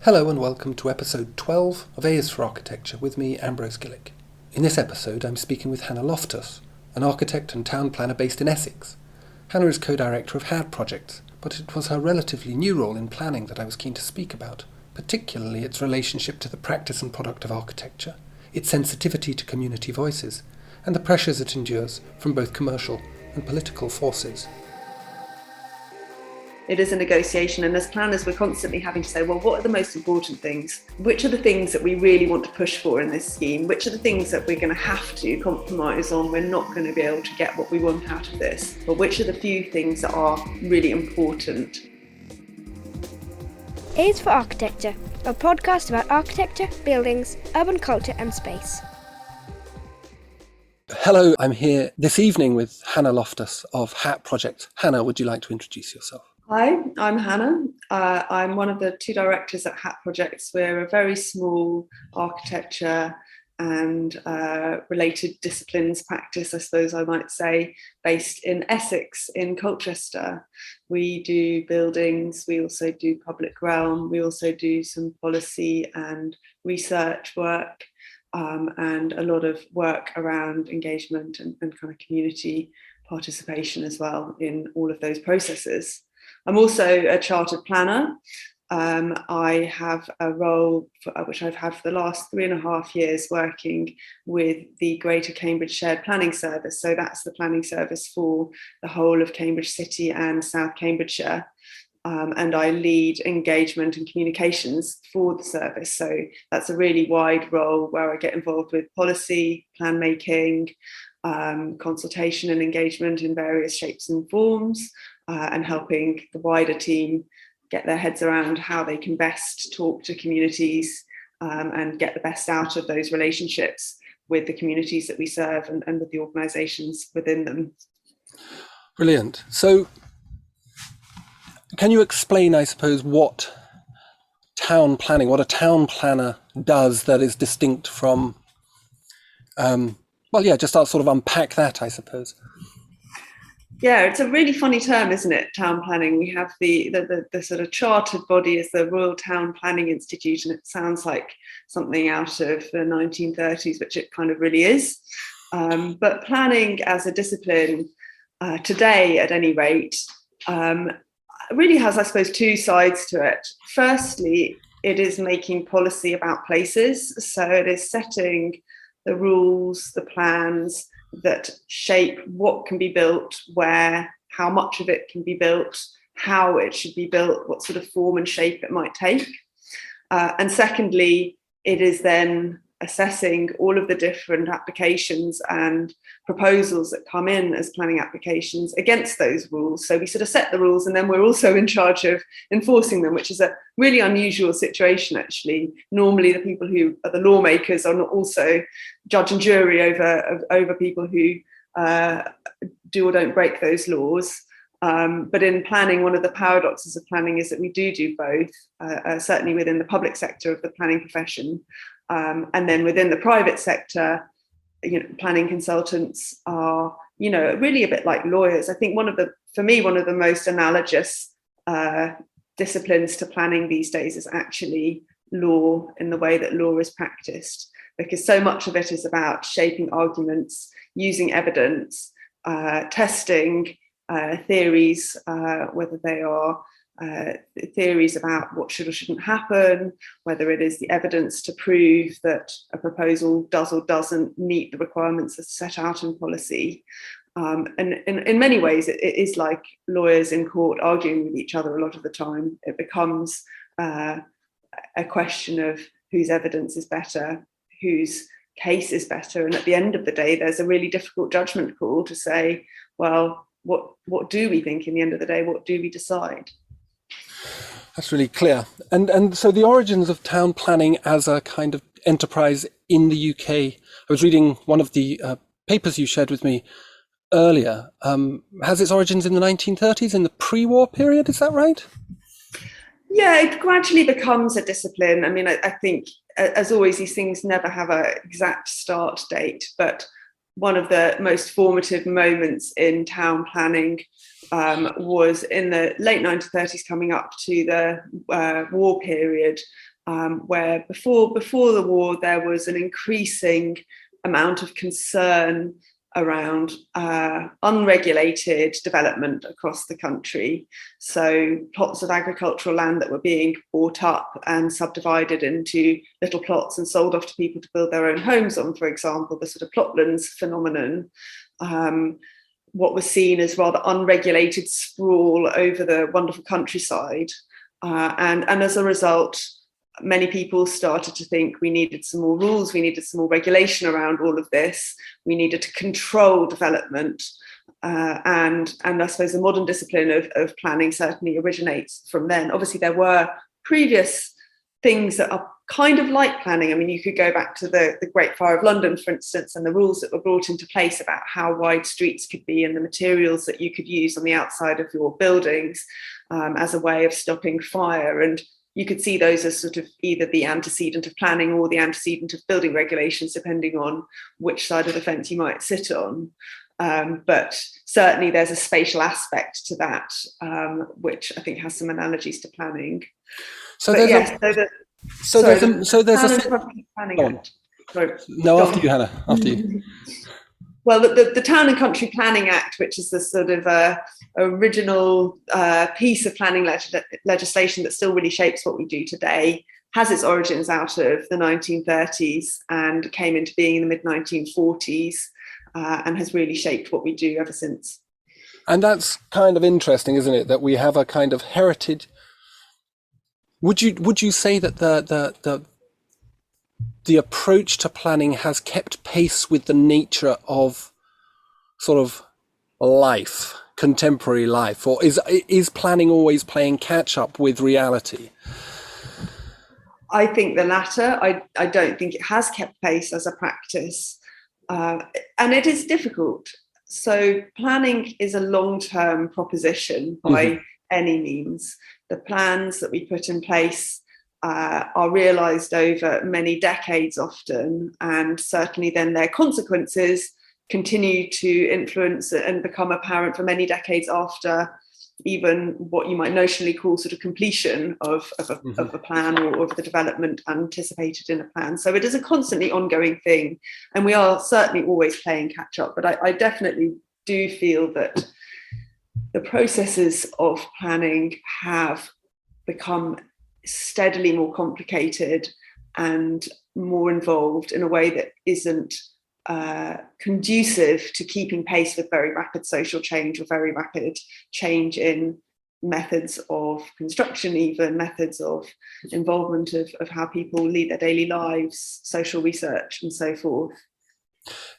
Hello and welcome to episode 12 of A is for Architecture with me, Ambrose Gillick. In this episode I'm speaking with Hana Loftus, an architect and town planner based in Essex. Hana is co-director of HAD projects, but it was her relatively new role in planning that I was keen to speak about, particularly its relationship to the practice and product of architecture, its sensitivity to community voices, and the pressures it endures from both commercial and political forces. It is a negotiation, and as planners we're constantly having to say, well, what are the most important things? Which are the things that we really want to push for in this scheme? Which are the things that we're going to have to compromise on? We're not going to be able to get what we want out of this. But which are the few things that are really important? A is for Architecture, a podcast about architecture, buildings, urban culture and space. Hello, I'm here this evening with Hana Loftus of HAD projects. Hana, would you like to introduce yourself? Hi, I'm Hannah. I'm one of the two directors at HAT Projects. We're a very small architecture and related disciplines practice, I suppose I might say, based in Essex, in Colchester. We do buildings, we also do public realm, we also do some policy and research work, and a lot of work around engagement and kind of community participation as well in all of those processes. I'm also a chartered planner. I have a role which I've had for the last 3.5 years working with the Greater Cambridge Shared Planning Service. So that's the planning service for the whole of Cambridge City and South Cambridgeshire. And I lead engagement and communications for the service. So that's a really wide role where I get involved with policy, plan making, consultation and engagement in various shapes and forms. And helping the wider team get their heads around how they can best talk to communities and get the best out of those relationships with the communities that we serve and with the organisations within them. Brilliant. So can you explain, I suppose, what a town planner does that is distinct from, just I'll sort of unpack that, I suppose. Yeah, it's a really funny term, isn't it? Town planning. We have the sort of chartered body as the Royal Town Planning Institute, and it sounds like something out of the 1930s, which it kind of really is. But planning as a discipline today, at any rate, really has, I suppose, two sides to it. Firstly, it is making policy about places. So it is setting the rules, the plans, that shape what can be built, where, how much of it can be built, how it should be built, what sort of form and shape it might take. And secondly, it is then assessing all of the different applications and proposals that come in as planning applications against those rules. So we sort of set the rules and then we're also in charge of enforcing them, which is a really unusual situation, actually. Normally the people who are the lawmakers are not also judge and jury over people who do or don't break those laws. But in planning, one of the paradoxes of planning is that we do both, certainly within the public sector of the planning profession. And then within the private sector, planning consultants are, really a bit like lawyers. I think one of the most analogous disciplines to planning these days is actually law, in the way that law is practiced, because so much of it is about shaping arguments, using evidence, testing theories, whether they are theories about what should or shouldn't happen, whether it is the evidence to prove that a proposal does or doesn't meet the requirements that's set out in policy. And in many ways, it is like lawyers in court arguing with each other a lot of the time. It becomes a question of whose evidence is better, whose case is better. And at the end of the day, there's a really difficult judgment call to say, well, what do we think in the end of the day? What do we decide? That's really clear. And so the origins of town planning as a kind of enterprise in the UK, I was reading one of the papers you shared with me earlier, has its origins in the 1930s, in the pre-war period, is that right? Yeah, it gradually becomes a discipline. I mean, I think, as always, these things never have an exact start date, but one of the most formative moments in town planning was in the late 1930s, coming up to the war period, where before the war there was an increasing amount of concern around unregulated development across the country. So plots of agricultural land that were being bought up and subdivided into little plots and sold off to people to build their own homes on, for example, the sort of plotlands phenomenon. What was seen as rather unregulated sprawl over the wonderful countryside. And as a result, many people started to think we needed some more rules, we needed some more regulation around all of this, we needed to control development. And I suppose the modern discipline of planning certainly originates from then. Obviously, there were previous things that are kind of like planning. I mean, you could go back to the Great Fire of London, for instance, and the rules that were brought into place about how wide streets could be and the materials that you could use on the outside of your buildings as a way of stopping fire. And you could see those as sort of either the antecedent of planning or the antecedent of building regulations, depending on which side of the fence you might sit on. But certainly there's a spatial aspect to that, which I think has some analogies to planning. So there's Planning Act. No, after you, Hannah. After you. Well, the Town and Country Planning Act, which is the sort of original piece of planning legislation that still really shapes what we do today, has its origins out of the 1930s and came into being in the mid-1940s, and has really shaped what we do ever since. And that's kind of interesting, isn't it? That we have a kind of heritage. Would you say that the approach to planning has kept pace with the nature of sort of life, contemporary life, or is planning always playing catch up with reality? I think the latter. I don't think it has kept pace as a practice, and it is difficult. So planning is a long-term proposition by any means. The plans that we put in place are realised over many decades often, and certainly then their consequences continue to influence and become apparent for many decades after even what you might notionally call sort of completion of a plan or of the development anticipated in a plan. So it is a constantly ongoing thing, and we are certainly always playing catch up. But I definitely do feel that the processes of planning have become steadily more complicated and more involved in a way that isn't conducive to keeping pace with very rapid social change or very rapid change in methods of construction, even methods of involvement of how people lead their daily lives, social research and so forth.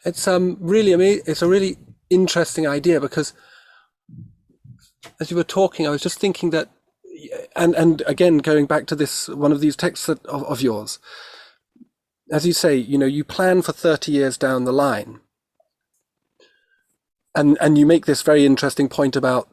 It's really amazing. It's a really interesting idea, because as you were talking, I was just thinking that, and again, going back to this, one of these texts of yours, as you say, you plan for 30 years down the line. And you make this very interesting point about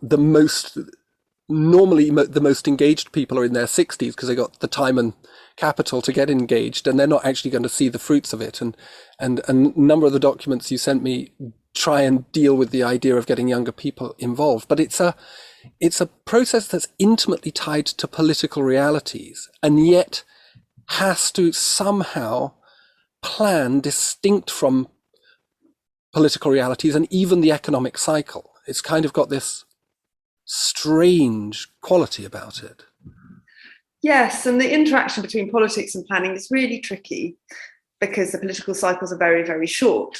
normally the most engaged people are in their 60s because they got the time and capital to get engaged, and they're not actually going to see the fruits of it. And a number of the documents you sent me try and deal with the idea of getting younger people involved. But it's a process that's intimately tied to political realities, and yet has to somehow plan distinct from political realities and even the economic cycle. It's kind of got this strange quality about it. Yes, and the interaction between politics and planning is really tricky because the political cycles are very, very short.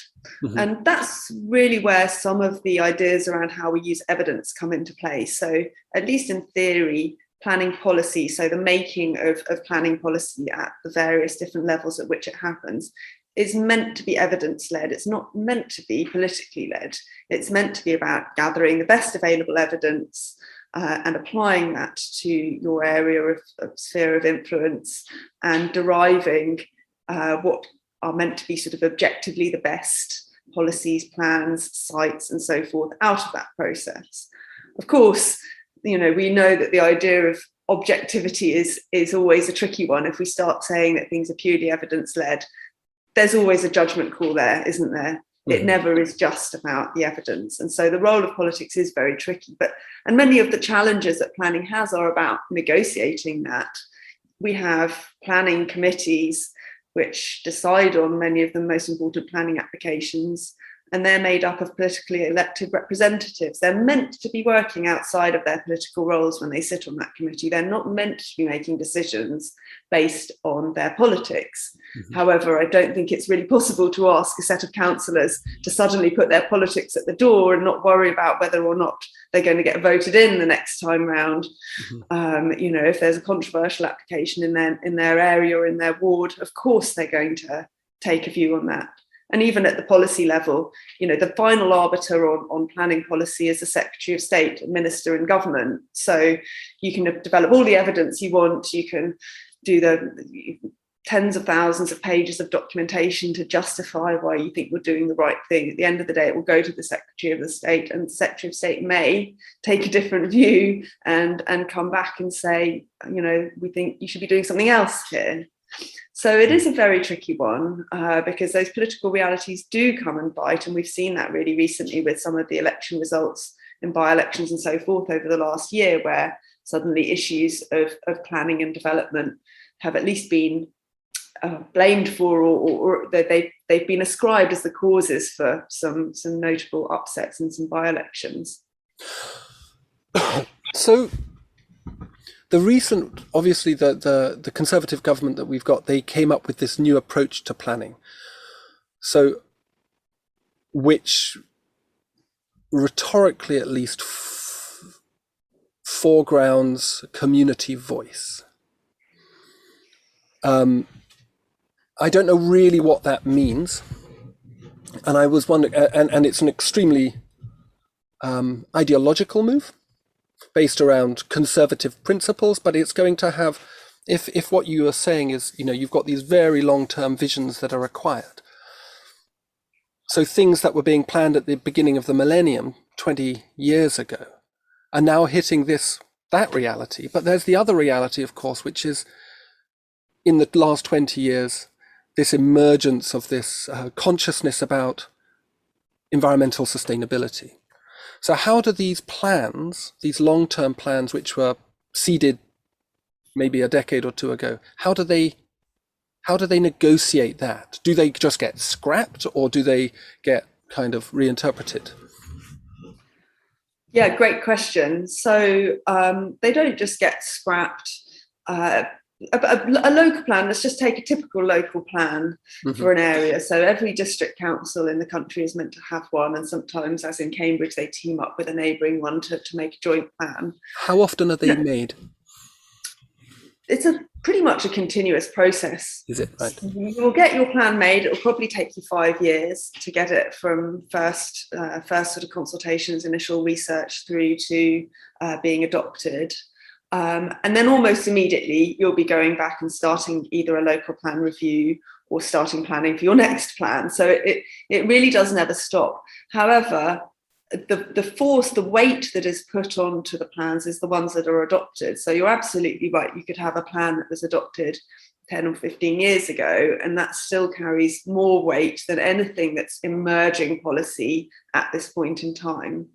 And that's really where some of the ideas around how we use evidence come into play. So at least in theory, planning policy, so the making of planning policy at the various different levels at which it happens, is meant to be evidence-led. It's not meant to be politically led. It's meant to be about gathering the best available evidence and applying that to your area of sphere of influence and deriving what are meant to be sort of objectively the best policies, plans, sites, and so forth out of that process. Of course, we know that the idea of objectivity is always a tricky one. If we start saying that things are purely evidence-led, there's always a judgment call there, isn't there? It never is just about the evidence. And so the role of politics is very tricky. And many of the challenges that planning has are about negotiating that. we have planning committees which decide on many of the most important planning applications, and they're made up of politically elected representatives. They're meant to be working outside of their political roles when they sit on that committee. They're not meant to be making decisions based on their politics. Mm-hmm. However, I don't think it's really possible to ask a set of councillors to suddenly put their politics at the door and not worry about whether or not they're going to get voted in the next time round. Mm-hmm. If there's a controversial application in their area or in their ward, of course they're going to take a view on that. And even at the policy level, the final arbiter on planning policy is the Secretary of State, Minister in government. So you can develop all the evidence you want. You can do the tens of thousands of pages of documentation to justify why you think we're doing the right thing. At the end of the day, it will go to the Secretary of the State, and the Secretary of State may take a different view and come back and say, we think you should be doing something else here. So it is a very tricky one because those political realities do come and bite. And we've seen that really recently with some of the election results in by-elections and so forth over the last year, where suddenly issues of planning and development have at least been blamed for, or they've been ascribed as the causes for some notable upsets in some by-elections. So the recent, obviously the Conservative government that we've got, they came up with this new approach to planning. So, which rhetorically at least foregrounds community voice. I don't know really what that means. And I was wondering, and it's an extremely ideological move, based around conservative principles, but it's going to have, if what you are saying is, you've got these very long-term visions that are required. So things that were being planned at the beginning of the millennium 20 years ago are now hitting that reality. But there's the other reality, of course, which is in the last 20 years, this emergence of this consciousness about environmental sustainability. So how do these plans, these long-term plans, which were seeded maybe a decade or two ago, how do they negotiate that? Do they just get scrapped, or do they get kind of reinterpreted? Yeah, great question. So they don't just get scrapped. A local plan, let's just take a typical local plan for an area. So every district council in the country is meant to have one, and sometimes, as in Cambridge, they team up with a neighbouring one to make a joint plan. How often are they made? It's pretty much a continuous process. Is it? Right. You'll get your plan made. It'll probably take you 5 years to get it from first sort of consultations, initial research, through to being adopted. And then almost immediately, you'll be going back and starting either a local plan review or starting planning for your next plan. So it really does never stop. However, the weight that is put onto the plans is the ones that are adopted. So you're absolutely right. You could have a plan that was adopted 10 or 15 years ago, and that still carries more weight than anything that's emerging policy at this point in time.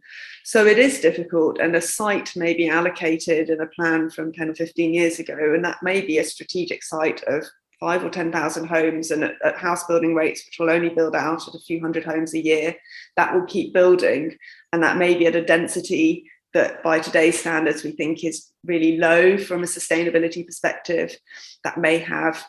So it is difficult, and a site may be allocated in a plan from 10 or 15 years ago, and that may be a strategic site of 5 or 10,000 homes, and at house building rates, which will only build out at a few hundred homes a year, that will keep building, and that may be at a density that by today's standards we think is really low from a sustainability perspective. That may have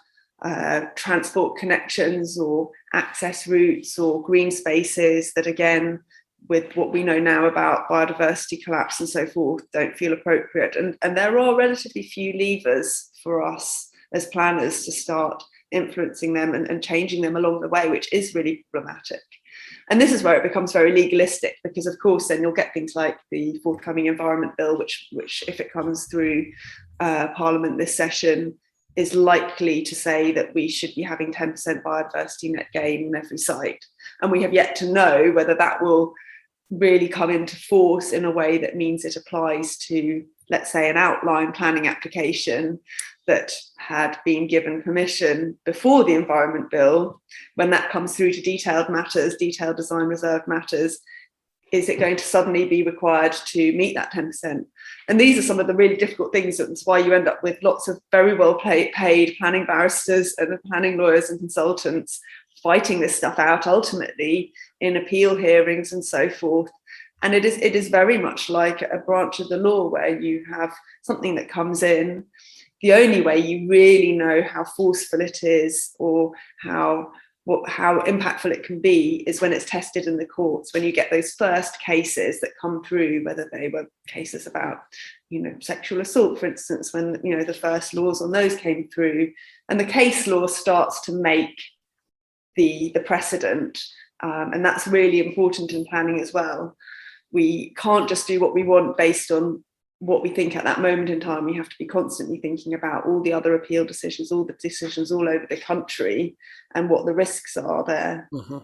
transport connections or access routes or green spaces that, again, with what we know now about biodiversity collapse and so forth, don't feel appropriate. And there are relatively few levers for us as planners to start influencing them and changing them along the way, which is really problematic. And this is where it becomes very legalistic, because of course then you'll get things like the forthcoming Environment Bill, which if it comes through Parliament this session, is likely to say that we should be having 10% biodiversity net gain in every site. And we have yet to know whether that will really come into force in a way that means it applies to, let's say, an outline planning application that had been given permission before the Environment Bill. When that comes through to detailed matters, detailed design reserve matters, is it going to suddenly be required to meet that 10%? And these are some of the really difficult things. That's why you end up with lots of very well paid planning barristers and planning lawyers and consultants fighting this stuff out ultimately in appeal hearings and so forth. And it is very much like a branch of the law where you have something that comes in. The only way you really know how forceful it is or how impactful it can be is when it's tested in the courts, when you get those first cases that come through, whether they were cases about, sexual assault, for instance, when, the first laws on those came through, and the case law starts to make the precedent. And that's really important in planning as well. We can't just do what we want based on what we think at that moment in time. We have to be constantly thinking about all the other appeal decisions, all the decisions all over the country, and what the risks are there. Mm-hmm.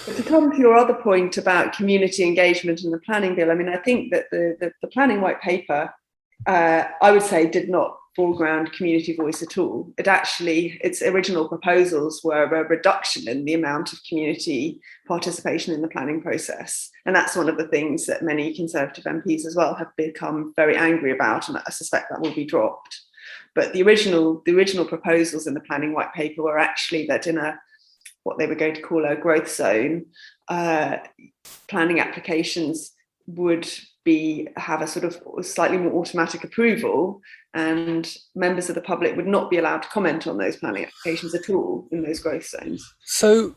But to come to your other point about community engagement in the planning bill, I think that the planning white paper, I would say, did not foreground community voice at all. Its original proposals were a reduction in the amount of community participation in the planning process. And that's one of the things that many Conservative MPs as well have become very angry about, and I suspect that will be dropped. But the original proposals in the planning white paper were actually that in what they were going to call a growth zone, planning applications would have a sort of slightly more automatic approval, and members of the public would not be allowed to comment on those planning applications at all in those growth zones. So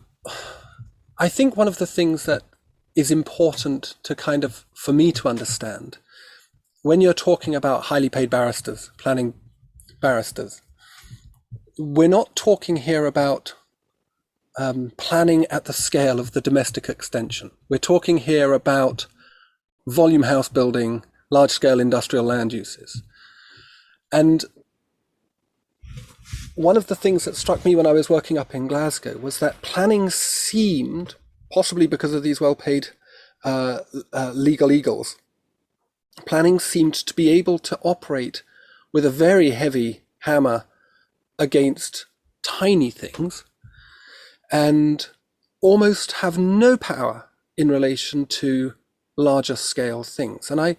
I think one of the things that is important to for me to understand, when you're talking about highly paid barristers, planning barristers, we're not talking here about planning at the scale of the domestic extension. We're talking here about volume house building, large-scale industrial land uses. And one of the things that struck me when I was working up in Glasgow was that planning seemed, possibly because of these well-paid legal eagles, planning seemed to be able to operate with a very heavy hammer against tiny things and almost have no power in relation to larger scale things. And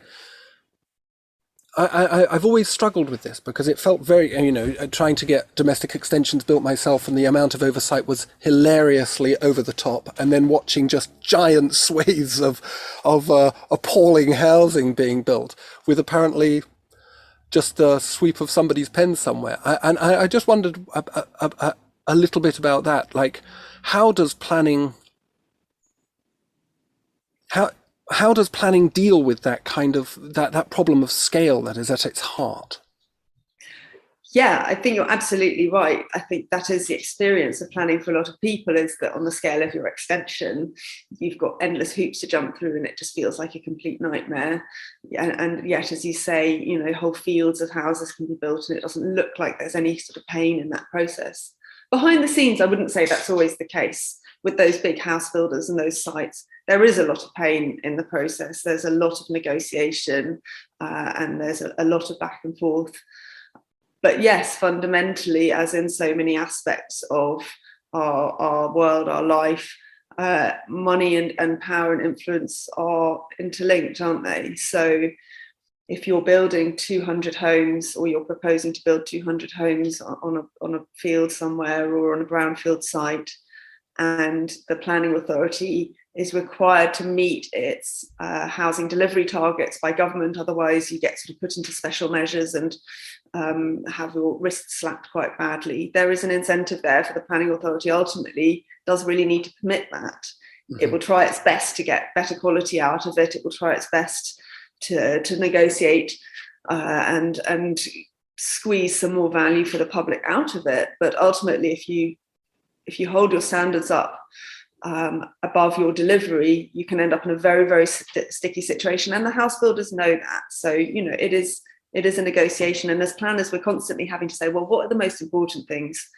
I've always struggled with this because it felt very, trying to get domestic extensions built myself, and the amount of oversight was hilariously over the top, and then watching just giant swathes of appalling housing being built with apparently just the sweep of somebody's pen somewhere. I just wondered a little bit about that. Like, how does planning deal with that kind of that problem of scale that is at its heart? Yeah, I think you're absolutely right. I think that is the experience of planning for a lot of people, is that on the scale of your extension, you've got endless hoops to jump through and it just feels like a complete nightmare. And yet, as you say, whole fields of houses can be built and it doesn't look like there's any sort of pain in that process. Behind the scenes, I wouldn't say that's always the case. With those big house builders and those sites, there is a lot of pain in the process. There's a lot of negotiation and there's a lot of back and forth. But yes, fundamentally, as in so many aspects of our world, our life, money and power and influence are interlinked, aren't they? So if you're building 200 homes, or you're proposing to build 200 homes on a field somewhere or on a brownfield site, and the planning authority is required to meet its housing delivery targets by government, otherwise you get sort of put into special measures and have your wrists slapped quite badly. There is an incentive there for the planning authority, ultimately does really need to permit that. Mm-hmm. It will try its best to get better quality out of it. It will try its best to negotiate and squeeze some more value for the public out of it. But ultimately, if you hold your standards up above your delivery, you can end up in a very, very sticky situation. And the house builders know that. So, it is a negotiation. And as planners, we're constantly having to say, well, what are the most important things?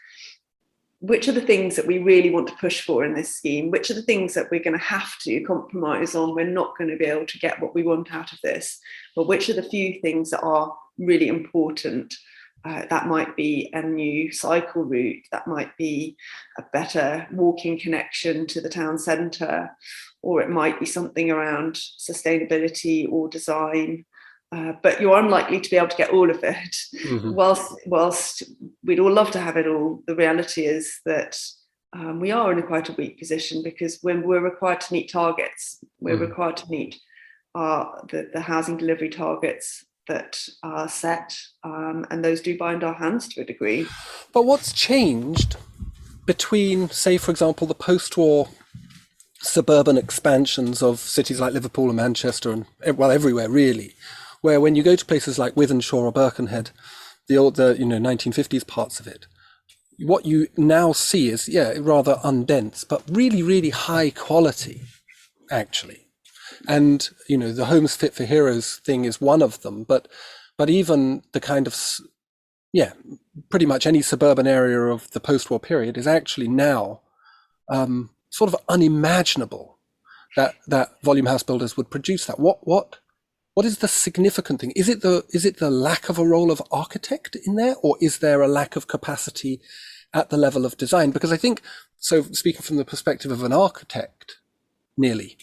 Which are the things that we really want to push for in this scheme? Which are the things that we're going to have to compromise on? We're not going to be able to get what we want out of this. But which are the few things that are really important? That might be a new cycle route, that might be a better walking connection to the town centre, or it might be something around sustainability or design. But you're unlikely to be able to get all of it. Whilst we'd all love to have it all, the reality is that we are in quite a weak position, because when we're required to meet targets, we're required to meet the housing delivery targets that are set, and those do bind our hands to a degree. But what's changed between, say, for example, the post-war suburban expansions of cities like Liverpool and Manchester and, well, everywhere really, where when you go to places like Wythenshawe or Birkenhead, the 1950s parts of it, what you now see is, rather undense, but really, really high quality, actually. And, the Homes Fit for Heroes thing is one of them, but even the kind of, pretty much any suburban area of the post-war period is actually now sort of unimaginable that volume house builders would produce that. What is the significant thing? Is it the lack of a role of architect in there, or is there a lack of capacity at the level of design? Because I think, so speaking from the perspective of an architect, nearly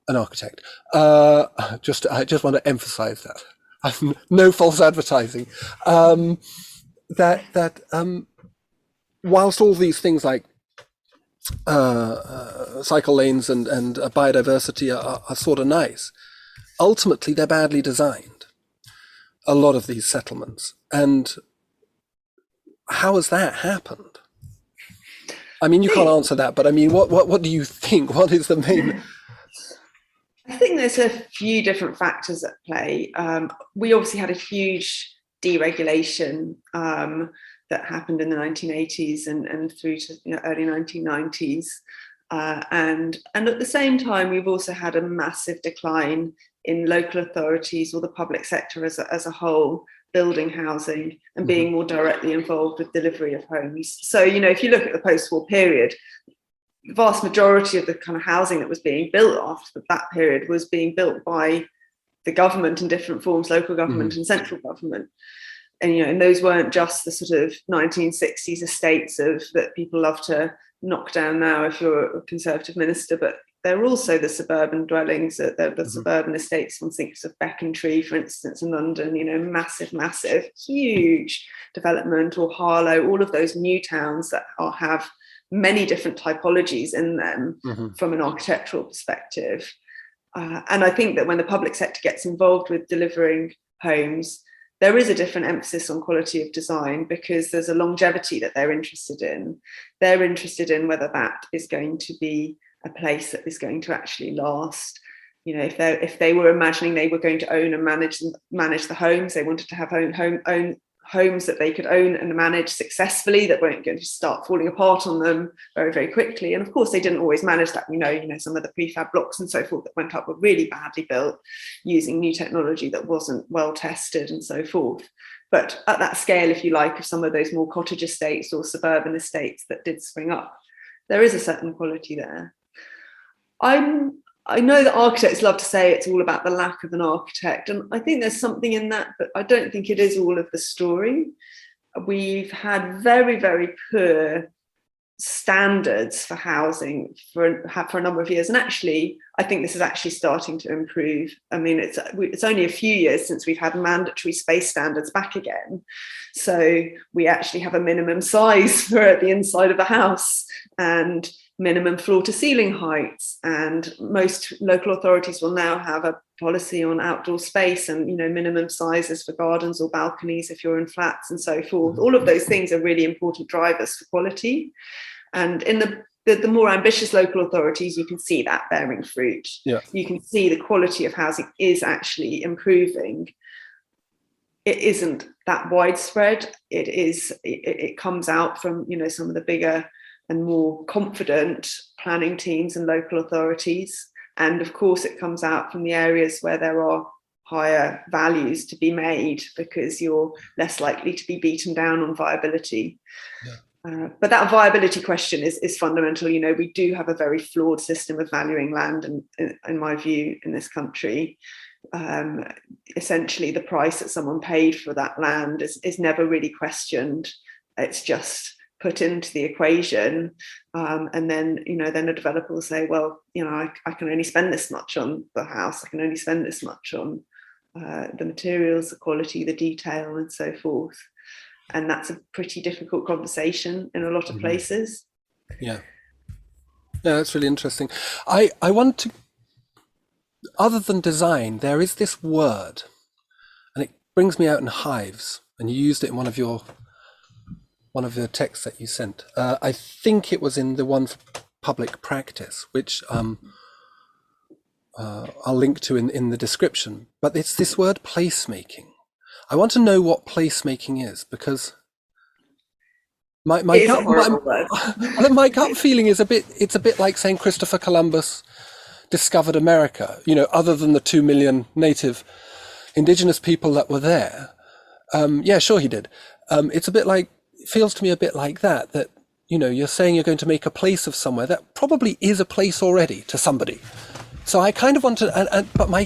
an architect, I just want to emphasize that. No false advertising. That whilst all these things like cycle lanes and biodiversity are sort of nice, ultimately they're badly designed, a lot of these settlements. And how has that happened? I mean, you can't answer that, but I mean, what do you think? What is the main... I think there's a few different factors at play. We obviously had a huge deregulation that happened in the 1980s and through to early 1990s. And at the same time, we've also had a massive decline in local authorities or the public sector as a whole, building housing and being more directly involved with delivery of homes. So, if you look at the post-war period, the vast majority of the kind of housing that was being built after that period was being built by the government in different forms, local government and central government. And, and those weren't just the sort of 1960s estates that people love to knock down now if you're a Conservative minister, but they're also the suburban dwellings, the suburban estates. One thinks of Becontree, for instance, in London, massive, huge development, or Harlow, all of those new towns that have many different typologies in them from an architectural perspective. And I think that when the public sector gets involved with delivering homes, there is a different emphasis on quality of design, because there's a longevity that they're interested in. They're interested in whether that is going to be a place that is going to actually last. If they were imagining they were going to own and manage the homes, they wanted to have own homes that they could own and manage successfully, that weren't going to start falling apart on them very, very quickly. And of course, they didn't always manage that. Some of the prefab blocks and so forth that went up were really badly built using new technology that wasn't well tested and so forth. But at that scale, if you like, of some of those more cottage estates or suburban estates that did spring up, there is a certain quality there. I know that architects love to say it's all about the lack of an architect, and I think there's something in that, but I don't think it is all of the story. We've had very, very poor standards for housing for a number of years, and actually, I think this is actually starting to improve. I mean, it's only a few years since we've had mandatory space standards back again, so we actually have a minimum size for the inside of the house and minimum floor to ceiling heights, and most local authorities will now have a policy on outdoor space and minimum sizes for gardens or balconies if you're in flats and so forth. All of those things are really important drivers for quality, and in the more ambitious local authorities, you can see that bearing fruit. You can see the quality of housing is actually improving. It isn't that widespread. It comes out from some of the bigger and more confident planning teams and local authorities. And of course, it comes out from the areas where there are higher values to be made, because you're less likely to be beaten down on viability. But that viability question is fundamental. We do have a very flawed system of valuing land, and in my view, in this country. Essentially, the price that someone paid for that land is never really questioned. It's just put into the equation, and then then a developer will say, well, I can only spend this much on the house, I can only spend this much on the materials, the quality, the detail, and so forth. And that's a pretty difficult conversation in a lot of places. Yeah, that's really interesting. I want to, other than design, there is this word, and it brings me out in hives, and you used it in one of the texts that you sent. I think it was in the one for public practice, which I'll link to in the description. But it's this word placemaking. I want to know what placemaking is, because my gut feeling is it's a bit like saying Christopher Columbus discovered America. Other than the 2 million native indigenous people that were there. Yeah, sure he did. It's a bit like, it feels to me a bit like that you're saying you're going to make a place of somewhere that probably is a place already to somebody. So I kind of want to, but my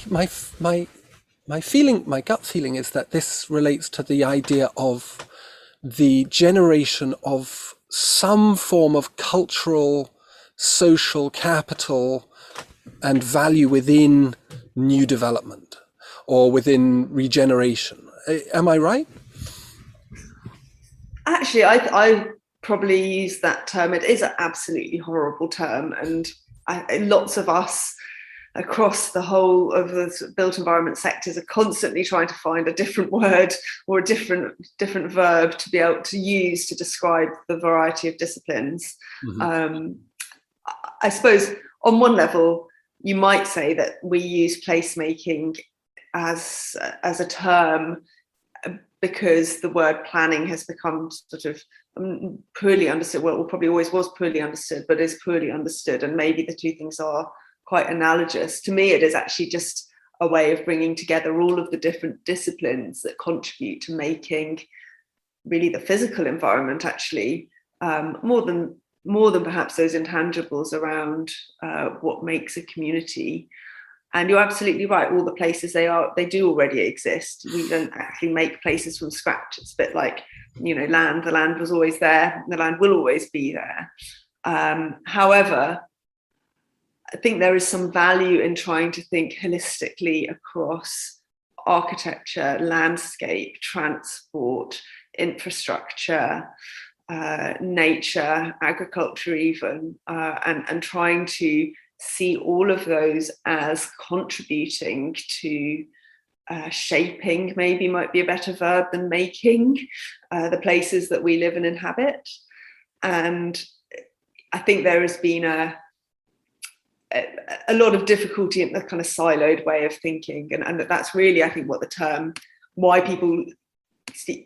gut feeling is that this relates to the idea of the generation of some form of cultural, social capital and value within new development or within regeneration. Am I right? Actually, I probably use that term. It is an absolutely horrible term, and lots of us across the whole of the built environment sectors are constantly trying to find a different word or a different verb to be able to use to describe the variety of disciplines. I suppose on one level, you might say that we use placemaking as a term because the word planning has become sort of poorly understood. Well, it probably always was poorly understood, but is poorly understood. And maybe the two things are quite analogous. To me, it is actually just a way of bringing together all of the different disciplines that contribute to making really the physical environment actually more than perhaps those intangibles around what makes a community. And you're absolutely right. All the places they do already exist. We don't actually make places from scratch. It's a bit like, land. The land was always there. The land will always be there. However, I think there is some value in trying to think holistically across architecture, landscape, transport, infrastructure, nature, agriculture even, and trying to see all of those as contributing to shaping, maybe might be a better verb than making, the places that we live and inhabit. And I think there has been a lot of difficulty in the kind of siloed way of thinking, and that's really, I think, why people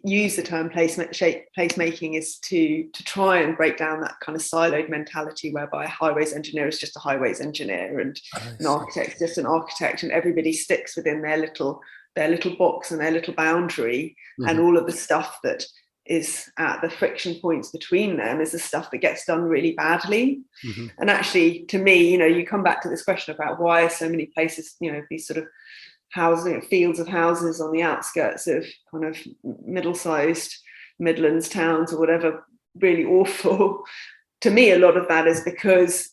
use the term placemaking is to try and break down that kind of siloed mentality whereby a highways engineer is just a highways engineer and an architect is just an architect, and everybody sticks within their little box and their little boundary, and all of the stuff that is at the friction points between them is the stuff that gets done really badly. And actually, to me, you come back to this question about why are so many places, these sort of housing fields of houses on the outskirts of kind of middle-sized Midlands towns or whatever, really awful. To me, a lot of that is because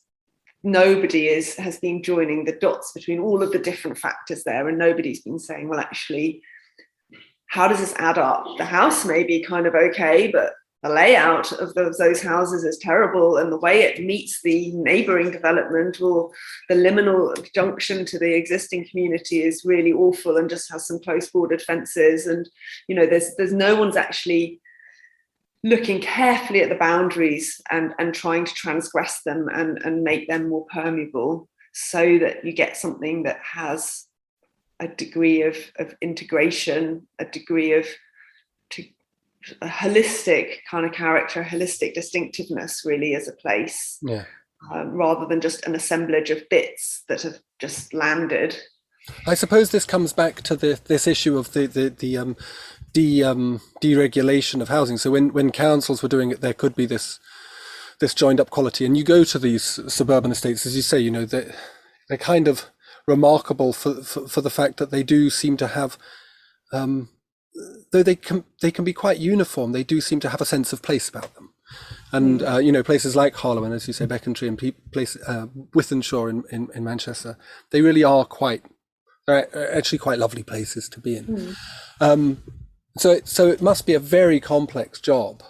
nobody has been joining the dots between all of the different factors there, and nobody's been saying, well, actually, how does this add up? The house may be kind of okay, but the layout of those houses is terrible, and the way it meets the neighbouring development or the liminal junction to the existing community is really awful and just has some close bordered fences. And there's no one's actually looking carefully at the boundaries and trying to transgress them and make them more permeable, so that you get something that has a degree of integration, a degree of a holistic kind of character, holistic distinctiveness really as a place, rather than just an assemblage of bits that have just landed. I suppose this comes back to this issue of the deregulation of housing. So when councils were doing it, there could be this joined up quality, and you go to these suburban estates, as you say, they're kind of remarkable for the fact that they do seem to have, though they can be quite uniform, they do seem to have a sense of place about them. And, places like Harlow and, as you say, Becontree and Wythenshawe in Manchester, they really are they're actually quite lovely places to be in. So it must be a very complex job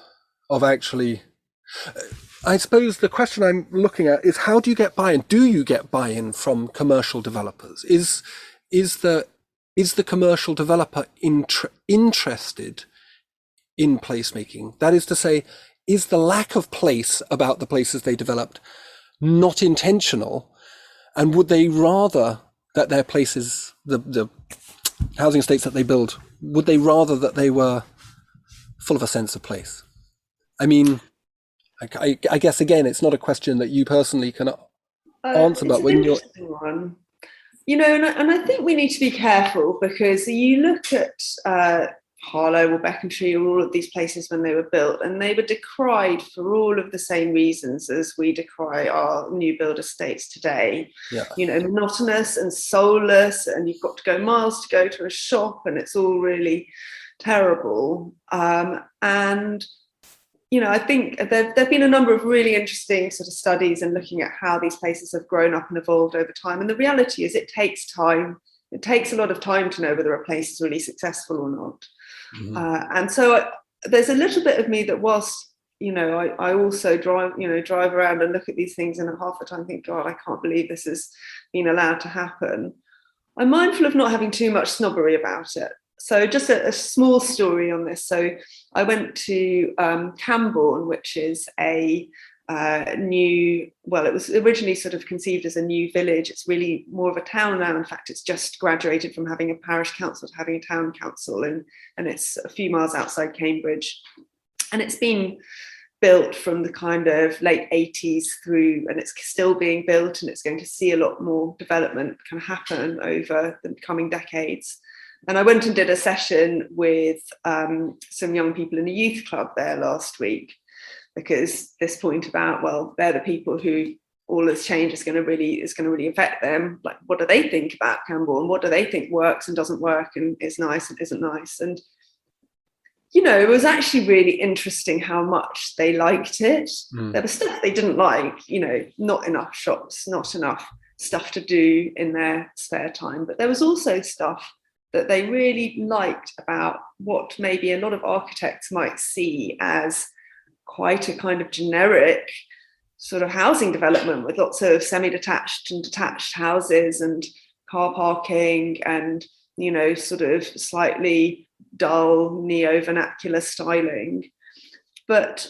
of actually, I suppose the question I'm looking at is, how do you get buy-in? Do you get buy-in from commercial developers? Is the commercial developer interested in placemaking? That is to say, is the lack of place about the places they developed not intentional? And would they rather that their places, the housing estates that they build, would they rather that they were full of a sense of place? I mean, I guess, again, it's not a question that you personally can answer, but when you're... One. And I think we need to be careful, because you look at Harlow or Becontree or all of these places when they were built, and they were decried for all of the same reasons as we decry our new build estates today. Yeah. Monotonous and soulless, and you've got to go miles to go to a shop, and it's all really terrible. I think there've been a number of really interesting sort of studies and looking at how these places have grown up and evolved over time. And the reality is, it takes time. It takes a lot of time to know whether a place is really successful or not. And so there's a little bit of me that, whilst I also drive around and look at these things, and half the time think, God, I can't believe this has been allowed to happen, I'm mindful of not having too much snobbery about it. So just a small story on this. So I went to Cambourne, which is a it was originally sort of conceived as a new village. It's really more of a town now. In fact, it's just graduated from having a parish council to having a town council, and it's a few miles outside Cambridge. And it's been built from the kind of late 80s through, and it's still being built, and it's going to see a lot more development kind of happen over the coming decades. And I went and did a session with some young people in a youth club there last week, because this point about, well, they're the people who all this change is going to really affect them. Like, what do they think about Cambourne? What do they think works and doesn't work and is nice and isn't nice? And it was actually really interesting how much they liked it. There was stuff they didn't like, not enough shops, not enough stuff to do in their spare time. But there was also stuff that they really liked about what maybe a lot of architects might see as quite a kind of generic sort of housing development, with lots of semi-detached and detached houses and car parking and, sort of slightly dull neo-vernacular styling. But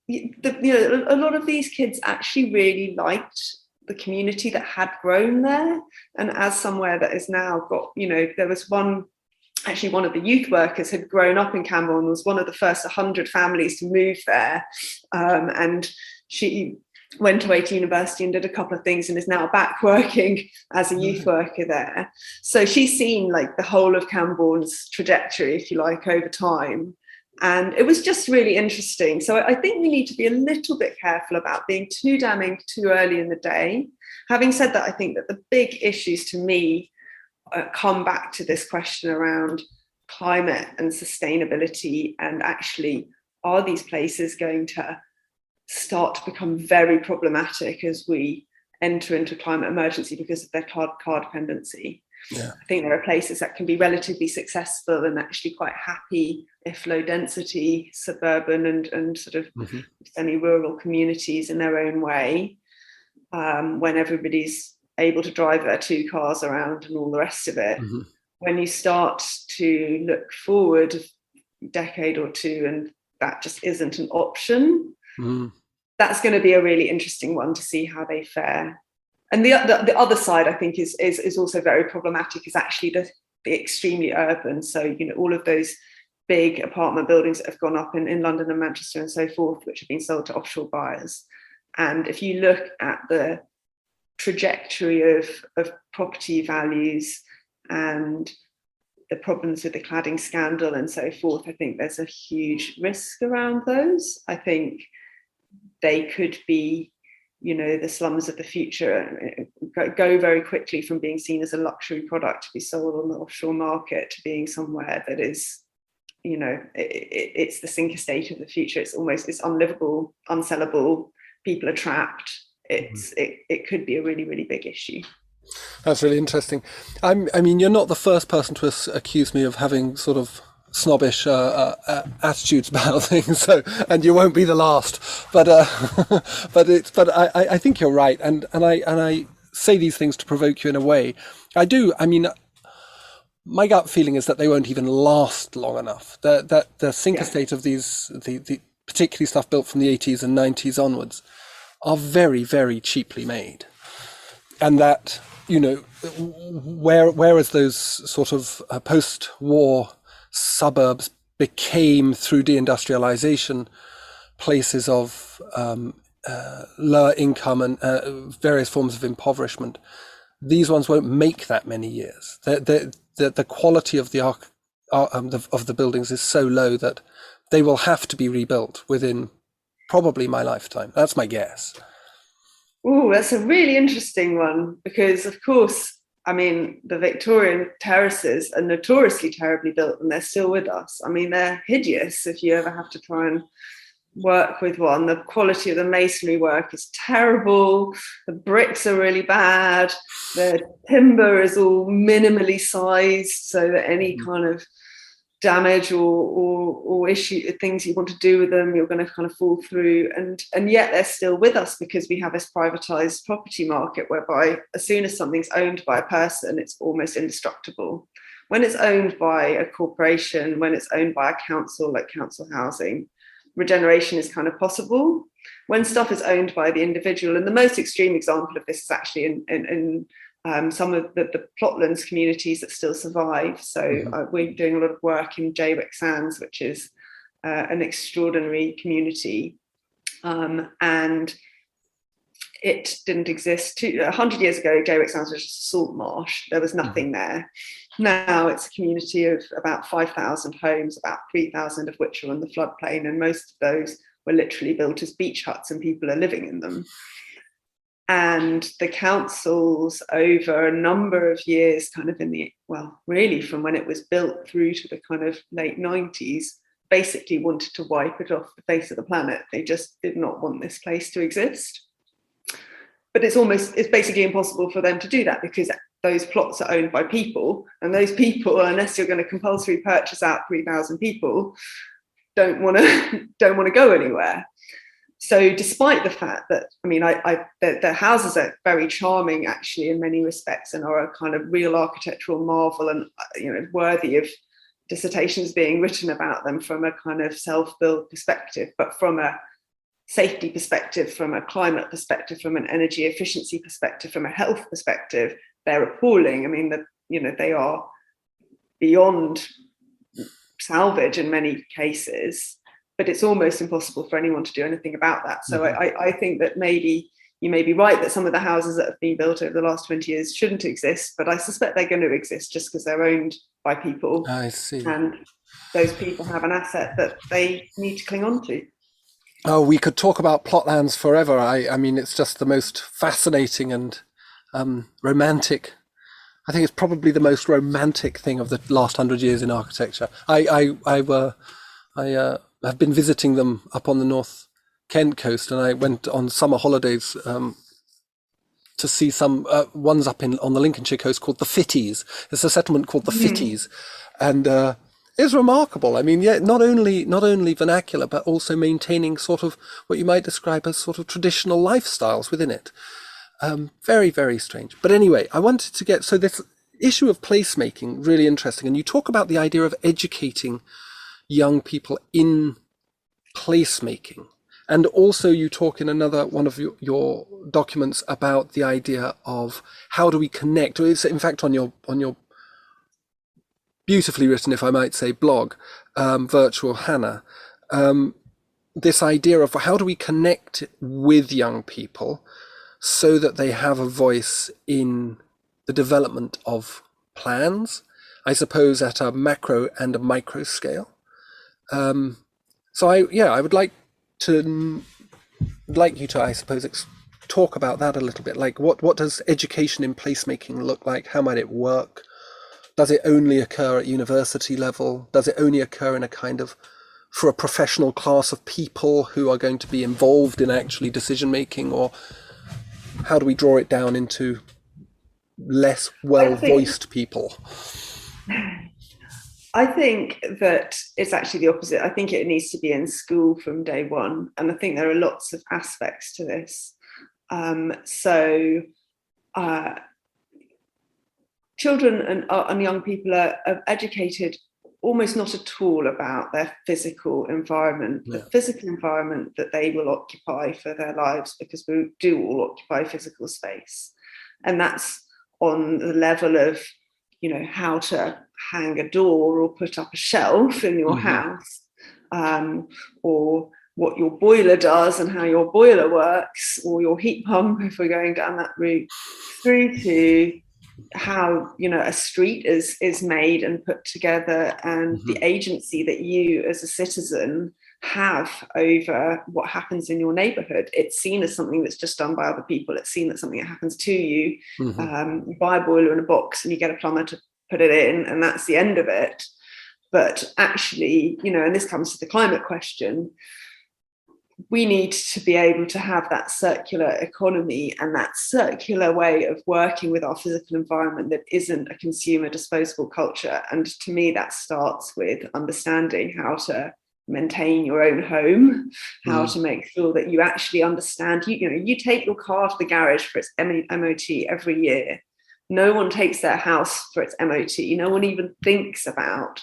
a lot of these kids actually really liked the community that had grown there, and as somewhere that is now got, there was one of the youth workers had grown up in Cambourne, was one of the first 100 families to move there, and she went away to university and did a couple of things and is now back working as a youth worker there. So she's seen like the whole of Cambourne's trajectory, if you like, over time. And it was just really interesting. So I think we need to be a little bit careful about being too damning too early in the day. Having said that, I think that the big issues to me come back to this question around climate and sustainability, and actually, are these places going to start to become very problematic as we enter into climate emergency because of their car dependency? Yeah. I think there are places that can be relatively successful and actually quite happy, if low density, suburban and sort of semi-rural communities in their own way, when everybody's able to drive their two cars around and all the rest of it. When you start to look forward a decade or two and that just isn't an option, that's going to be a really interesting one to see how they fare. And the other side, I think, is also very problematic, is actually the extremely urban. So, all of those big apartment buildings that have gone up in London and Manchester and so forth, which have been sold to offshore buyers. And if you look at the trajectory of property values and the problems with the cladding scandal and so forth, I think there's a huge risk around those. I think they could be, the slums of the future, go very quickly from being seen as a luxury product to be sold on the offshore market to being somewhere that is it's the sinker state of the future. It's unlivable, unsellable. People are trapped. It could be a really, really big issue. That's really interesting. I mean, you're not the first person to accuse me of having sort of snobbish attitudes about things, so, and you won't be the last. But I think you're right, and I say these things to provoke you in a way. I do. I mean, my gut feeling is that they won't even last long enough. That the sinker state of these, the particularly stuff built from the 80s and 90s onwards, are very, very cheaply made, and that, whereas those sort of post-war suburbs became, through deindustrialization, places of lower income and various forms of impoverishment, these ones won't make that many years. The quality of the buildings is so low that they will have to be rebuilt within probably my lifetime. That's my guess. Oh, that's a really interesting one, because of course, I mean, the Victorian terraces are notoriously terribly built, and they're still with us. I mean, they're hideous if you ever have to try and work with one. The quality of the masonry work is terrible. The bricks are really bad. The timber is all minimally sized so that any kind of damage or issue, things you want to do with them, you're going to kind of fall through. And yet they're still with us, because we have this privatized property market whereby as soon as something's owned by a person, it's almost indestructible. When it's owned by a corporation, when it's owned by a council, like council housing, regeneration is kind of possible. When stuff is owned by the individual, and the most extreme example of this is actually in some of the plotlands communities that still survive. So we're doing a lot of work in Jaywick Sands, which is an extraordinary community, and it didn't exist 100 years ago. Jaywick Sands was just a salt marsh. There was nothing there. Now it's a community of about 5,000 homes, about 3,000 of which are on the floodplain, and most of those were literally built as beach huts, and people are living in them. And the councils, over a number of years, kind of really from when it was built through to the kind of late 90s, basically wanted to wipe it off the face of the planet. They just did not want this place to exist. But it's basically impossible for them to do that, because those plots are owned by people, and those people, unless you're going to compulsory purchase out 3,000 people, don't want to go anywhere. So despite the fact that, I mean, the houses are very charming actually in many respects, and are a kind of real architectural marvel, and worthy of dissertations being written about them from a kind of self-build perspective, but from a safety perspective, from a climate perspective, from an energy efficiency perspective, from a health perspective, they're appalling. I mean, they are beyond salvage in many cases, but it's almost impossible for anyone to do anything about that. So I think that maybe you may be right that some of the houses that have been built over the last 20 years shouldn't exist, but I suspect they're going to exist just because they're owned by people. I see. And those people have an asset that they need to cling on to. Oh, we could talk about plotlands forever. I mean, it's just the most fascinating and romantic. I think it's probably the most romantic thing of the last 100 years in architecture. I have been visiting them up on the North Kent coast, and I went on summer holidays to see some ones up on the Lincolnshire coast called the Fitties. It's a settlement called the Fitties, and it's remarkable. I mean, yeah, not only vernacular, but also maintaining sort of what you might describe as sort of traditional lifestyles within it. Very, very strange. But anyway, I wanted to get, so this issue of placemaking, really interesting. And you talk about the idea of educating young people in placemaking. And also you talk in another one of your documents about the idea of how do we connect, or it's in fact on your beautifully written, if I might say, blog, Virtual Hana, this idea of how do we connect with young people so that they have a voice in the development of plans, I suppose at a macro and a micro scale. So I would like you to, I suppose, talk about that a little bit. Like what does education in placemaking look like? How might it work? Does it only occur at university level? Does it only occur in a kind of, for a professional class of people who are going to be involved in actually decision making? Or how do we draw it down into less well-voiced people? I think that it's actually the opposite. I think it needs to be in school from day one. And I think there are lots of aspects to this. Children and young people are educated almost not at all about their physical environment, the physical environment that they will occupy for their lives, because we do all occupy physical space. And that's on the level of, how to hang a door or put up a shelf in your house, or what your boiler does and how your boiler works, or your heat pump, if we're going down that route, through to how a street is made and put together, and the agency that you as a citizen have over what happens in your neighborhood. It's seen as something that's just done by other people. It's seen as something that happens to you. You buy a boiler in a box and you get a plumber to put it in, and that's the end of it. But actually, and this comes to the climate question, we need to be able to have that circular economy and that circular way of working with our physical environment that isn't a consumer disposable culture. And to me, that starts with understanding how to maintain your own home, how to make sure that you actually understand, you take your car to the garage for its MOT every year. No one takes their house for its MOT. No one even thinks about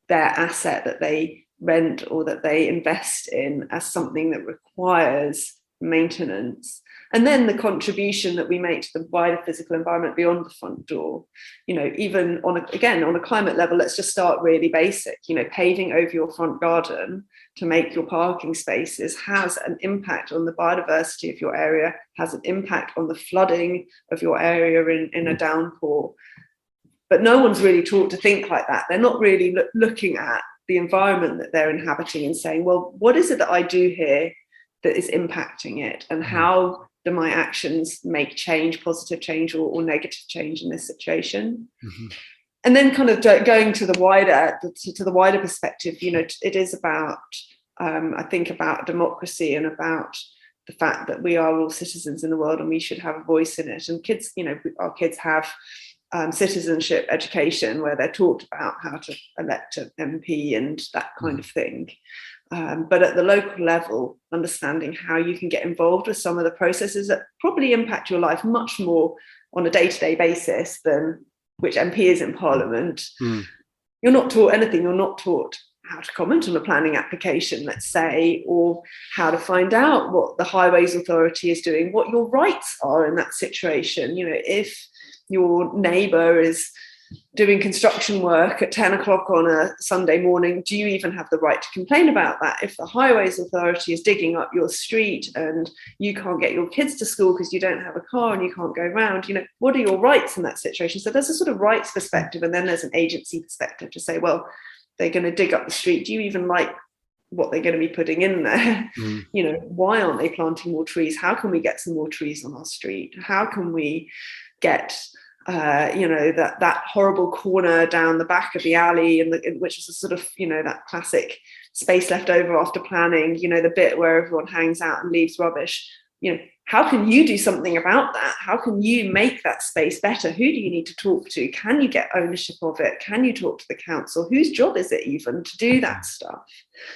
their asset that they rent or that they invest in as something that requires maintenance. And then the contribution that we make to the wider physical environment beyond the front door, even on a climate level, let's just start really basic. Paving over your front garden to make your parking spaces has an impact on the biodiversity of your area, has an impact on the flooding of your area in a downpour. But no one's really taught to think like that. They're not really looking at the environment that they're inhabiting and saying, well, what is it that I do here that is impacting it, and how do my actions make change, positive change or negative change in this situation? And then kind of going to the wider perspective, it is about, I think, about democracy and about the fact that we are all citizens in the world and we should have a voice in it. And kids, our kids have citizenship education where they're taught about how to elect an MP and that kind of thing. But at the local level, understanding how you can get involved with some of the processes that probably impact your life much more on a day-to-day basis than which MP is in Parliament. You're not taught anything. You're not taught how to comment on a planning application, let's say, or how to find out what the Highways Authority is doing, what your rights are in that situation. If your neighbour is doing construction work at 10 o'clock on a Sunday morning, do you even have the right to complain about that? If the Highways Authority is digging up your street and you can't get your kids to school because you don't have a car and you can't go around, what are your rights in that situation? So there's a sort of rights perspective, and then there's an agency perspective to say, well, they're going to dig up the street. Do you even like what they're going to be putting in there? Why aren't they planting more trees? How can we get some more trees on our street? How can we get that horrible corner down the back of the alley, which is a sort of, that classic space left over after planning, the bit where everyone hangs out and leaves rubbish. How can you do something about that? How can you make that space better? Who do you need to talk to? Can you get ownership of it? Can you talk to the council? Whose job is it even to do that stuff?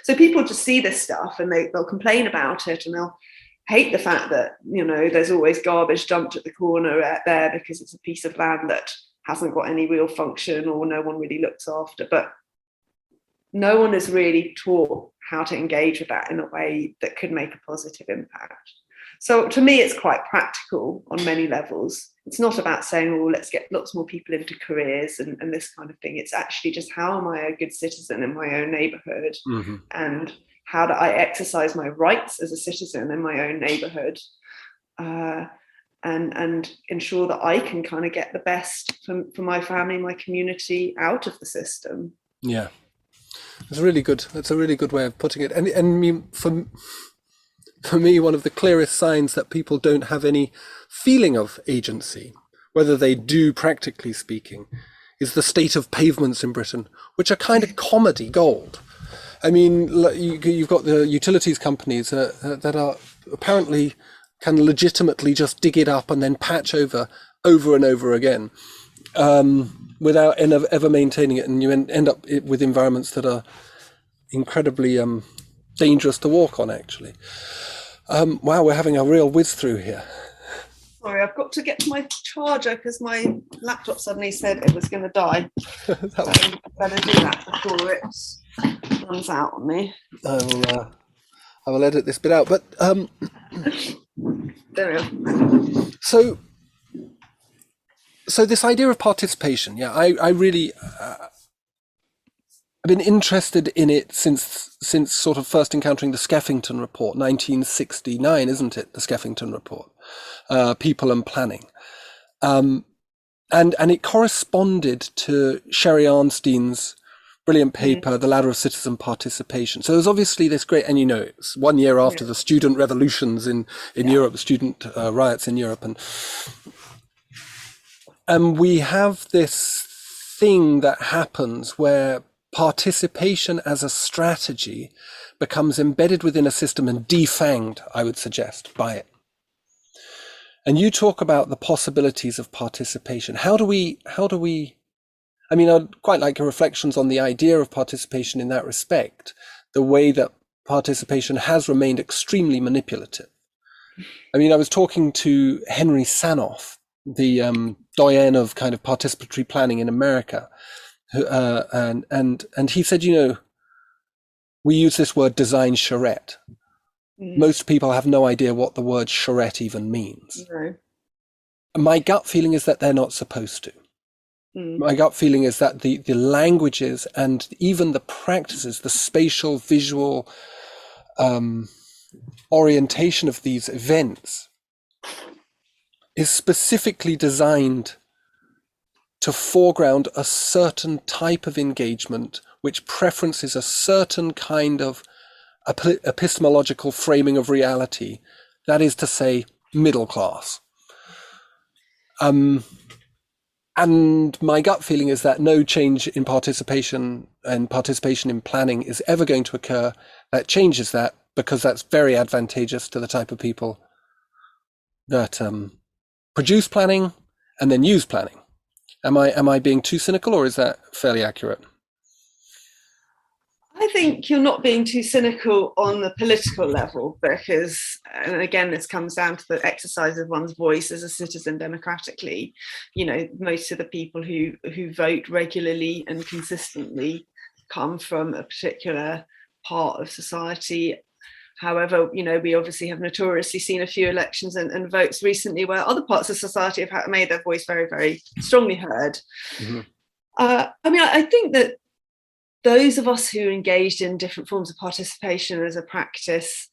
So people just see this stuff and they'll complain about it, and they'll hate the fact that, there's always garbage dumped at the corner there because it's a piece of land that hasn't got any real function or no one really looks after. But no one is really taught how to engage with that in a way that could make a positive impact. So to me, it's quite practical on many levels. It's not about saying, oh, let's get lots more people into careers and this kind of thing. It's actually just, how am I a good citizen in my own neighbourhood? And how do I exercise my rights as a citizen in my own neighbourhood, and ensure that I can kind of get the best for my family, my community out of the system? Yeah, that's really good. That's a really good way of putting it. And for me, one of the clearest signs that people don't have any feeling of agency, whether they do practically speaking, is the state of pavements in Britain, which are kind of comedy gold. I mean, you've got the utilities companies that are apparently can legitimately just dig it up and then patch over and over again, without ever maintaining it, and you end up with environments that are incredibly dangerous to walk on, actually. Wow, we're having a real whiz through here. Sorry, I've got to get to my charger because my laptop suddenly said it was going to die. So I better do that before it runs out on me. I will edit this bit out. But there we are. So this idea of participation, yeah, I really I've been interested in it since sort of first encountering the Skeffington Report, 1969, isn't it? The Skeffington Report, People and Planning, and it corresponded to Sherry Arnstein's brilliant paper, The Ladder of Citizen Participation. So there's obviously this great, and it's 1 year after the student revolutions in Europe, the student riots in Europe, and we have this thing that happens where participation as a strategy becomes embedded within a system and defanged, I would suggest, by it. And you talk about the possibilities of participation. How do we, I mean, I'd quite like your reflections on the idea of participation in that respect, the way that participation has remained extremely manipulative. I mean, I was talking to Henry Sanoff, the doyen of kind of participatory planning in America, and he said, we use this word design charrette. Most people have no idea what the word charrette even means. No. My gut feeling is that they're not supposed to. My gut feeling is that the languages and even the practices, the spatial, visual orientation of these events is specifically designed to foreground a certain type of engagement which preferences a certain kind of epistemological framing of reality, that is to say, middle class. And my gut feeling is that no change in participation and participation in planning is ever going to occur that changes that, because that's very advantageous to the type of people that produce planning and then use planning. Am I being too cynical, or is that fairly accurate? I think you're not being too cynical on the political level, because, and again, this comes down to the exercise of one's voice as a citizen democratically. Most of the people who vote regularly and consistently come from a particular part of society. However, we obviously have notoriously seen a few elections and votes recently where other parts of society have made their voice very, very strongly heard. Mm-hmm. I think that those of us who engaged in different forms of participation as a practice,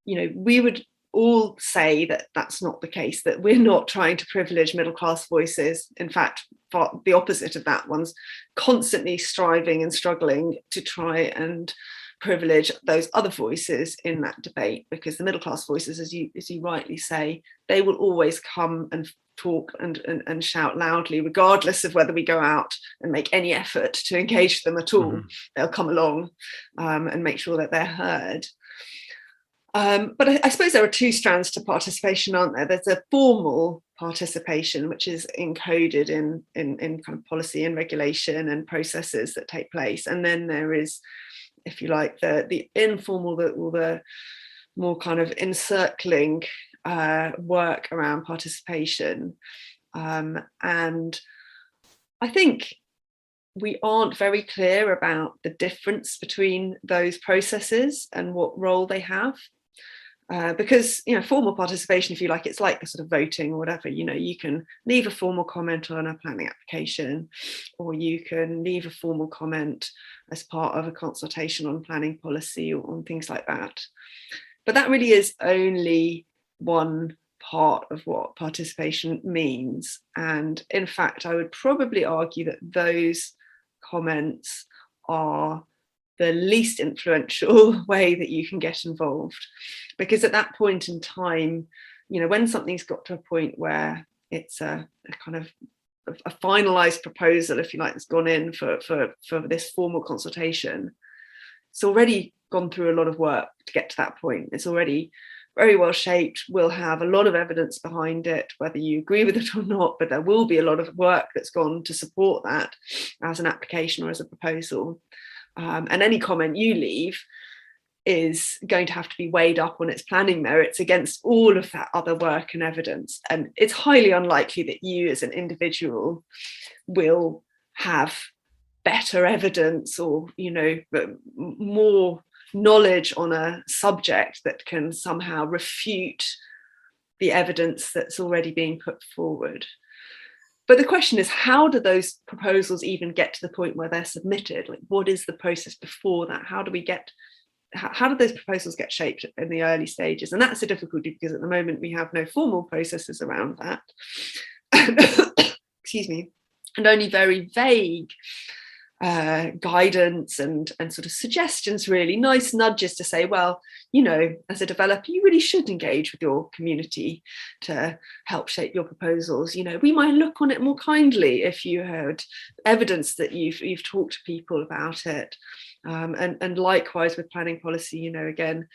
we would all say that that's not the case, that we're not trying to privilege middle class voices. In fact, the opposite of that, one's constantly striving and struggling to try and privilege those other voices in that debate, because the middle class voices, as you rightly say, they will always come and talk and shout loudly, regardless of whether we go out and make any effort to engage them at all. Mm-hmm. They'll come along and make sure that they're heard. But I suppose there are two strands to participation, aren't there? There's a formal participation, which is encoded in kind of policy and regulation and processes that take place. And then there is, if you like, the informal, the more kind of encircling work around participation. And I think we aren't very clear about the difference between those processes and what role they have. Because, formal participation, if you like, it's like a sort of voting or whatever. You can leave a formal comment on a planning application, or you can leave a formal comment as part of a consultation on planning policy or on things like that. But that really is only one part of what participation means. And in fact, I would probably argue that those comments are the least influential way that you can get involved, because at that point in time, when something's got to a point where it's a kind of a finalized proposal, if you like, that's gone in for this formal consultation, it's already gone through a lot of work to get to that point. It's already very well shaped, will have a lot of evidence behind it, whether you agree with it or not, but there will be a lot of work that's gone to support that as an application or as a proposal. And any comment you leave is going to have to be weighed up on its planning merits against all of that other work and evidence. And it's highly unlikely that you as an individual will have better evidence or, more knowledge on a subject that can somehow refute the evidence that's already being put forward. But the question is, how do those proposals even get to the point where they're submitted? Like, what is the process before that? How do those proposals get shaped in the early stages? And that's a difficulty because at the moment we have no formal processes around that. Excuse me. And only very vague guidance and sort of suggestions, really nice nudges to say, well, as a developer, you really should engage with your community to help shape your proposals. We might look on it more kindly if you had evidence that you've talked to people about it. And likewise with planning policy, again,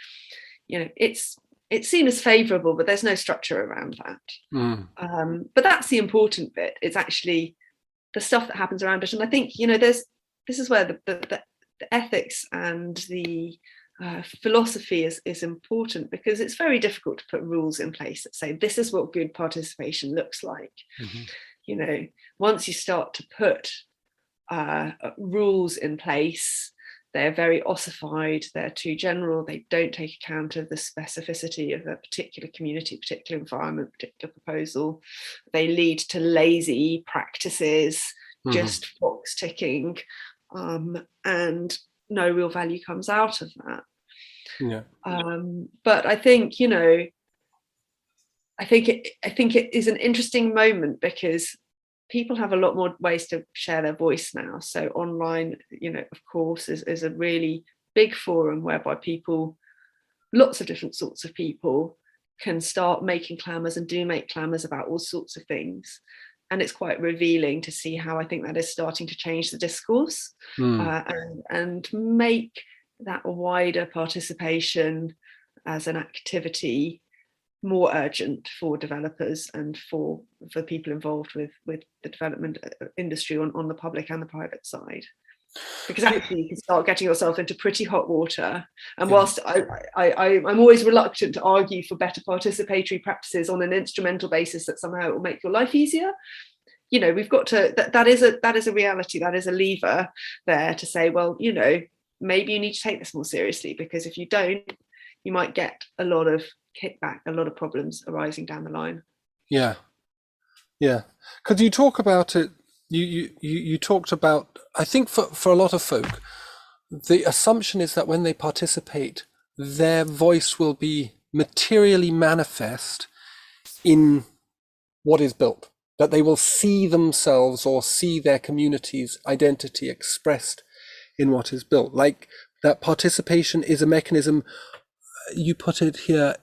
it's seen as favourable, but there's no structure around that. But that's the important bit. It's actually the stuff that happens around it. And I think, this is where the ethics and the philosophy is important, because it's very difficult to put rules in place that say this is what good participation looks like. Once you start to put rules in place, they're very ossified, they're too general, they don't take account of the specificity of a particular community, particular environment, particular proposal. They lead to lazy practices, just box ticking, and no real value comes out of that. But I think, I think it is an interesting moment because people have a lot more ways to share their voice now. So online, of course, is a really big forum whereby people, lots of different sorts of people, can start making clamours and do make clamours about all sorts of things. And it's quite revealing to see how I think that is starting to change the discourse and make that wider participation as an activity more urgent for developers and for people involved with the development industry on the public and the private side. Because actually you can start getting yourself into pretty hot water. And whilst I'm always reluctant to argue for better participatory practices on an instrumental basis that somehow it will make your life easier, we've got to, that is a reality, that is a lever there to say, well, maybe you need to take this more seriously, because if you don't, you might get a lot of kickback, a lot of problems arising down the line. Yeah. Could you talk about it? You talked about, I think for a lot of folk, the assumption is that when they participate, their voice will be materially manifest in what is built, that they will see themselves or see their community's identity expressed in what is built. Like that participation is a mechanism, you put it here,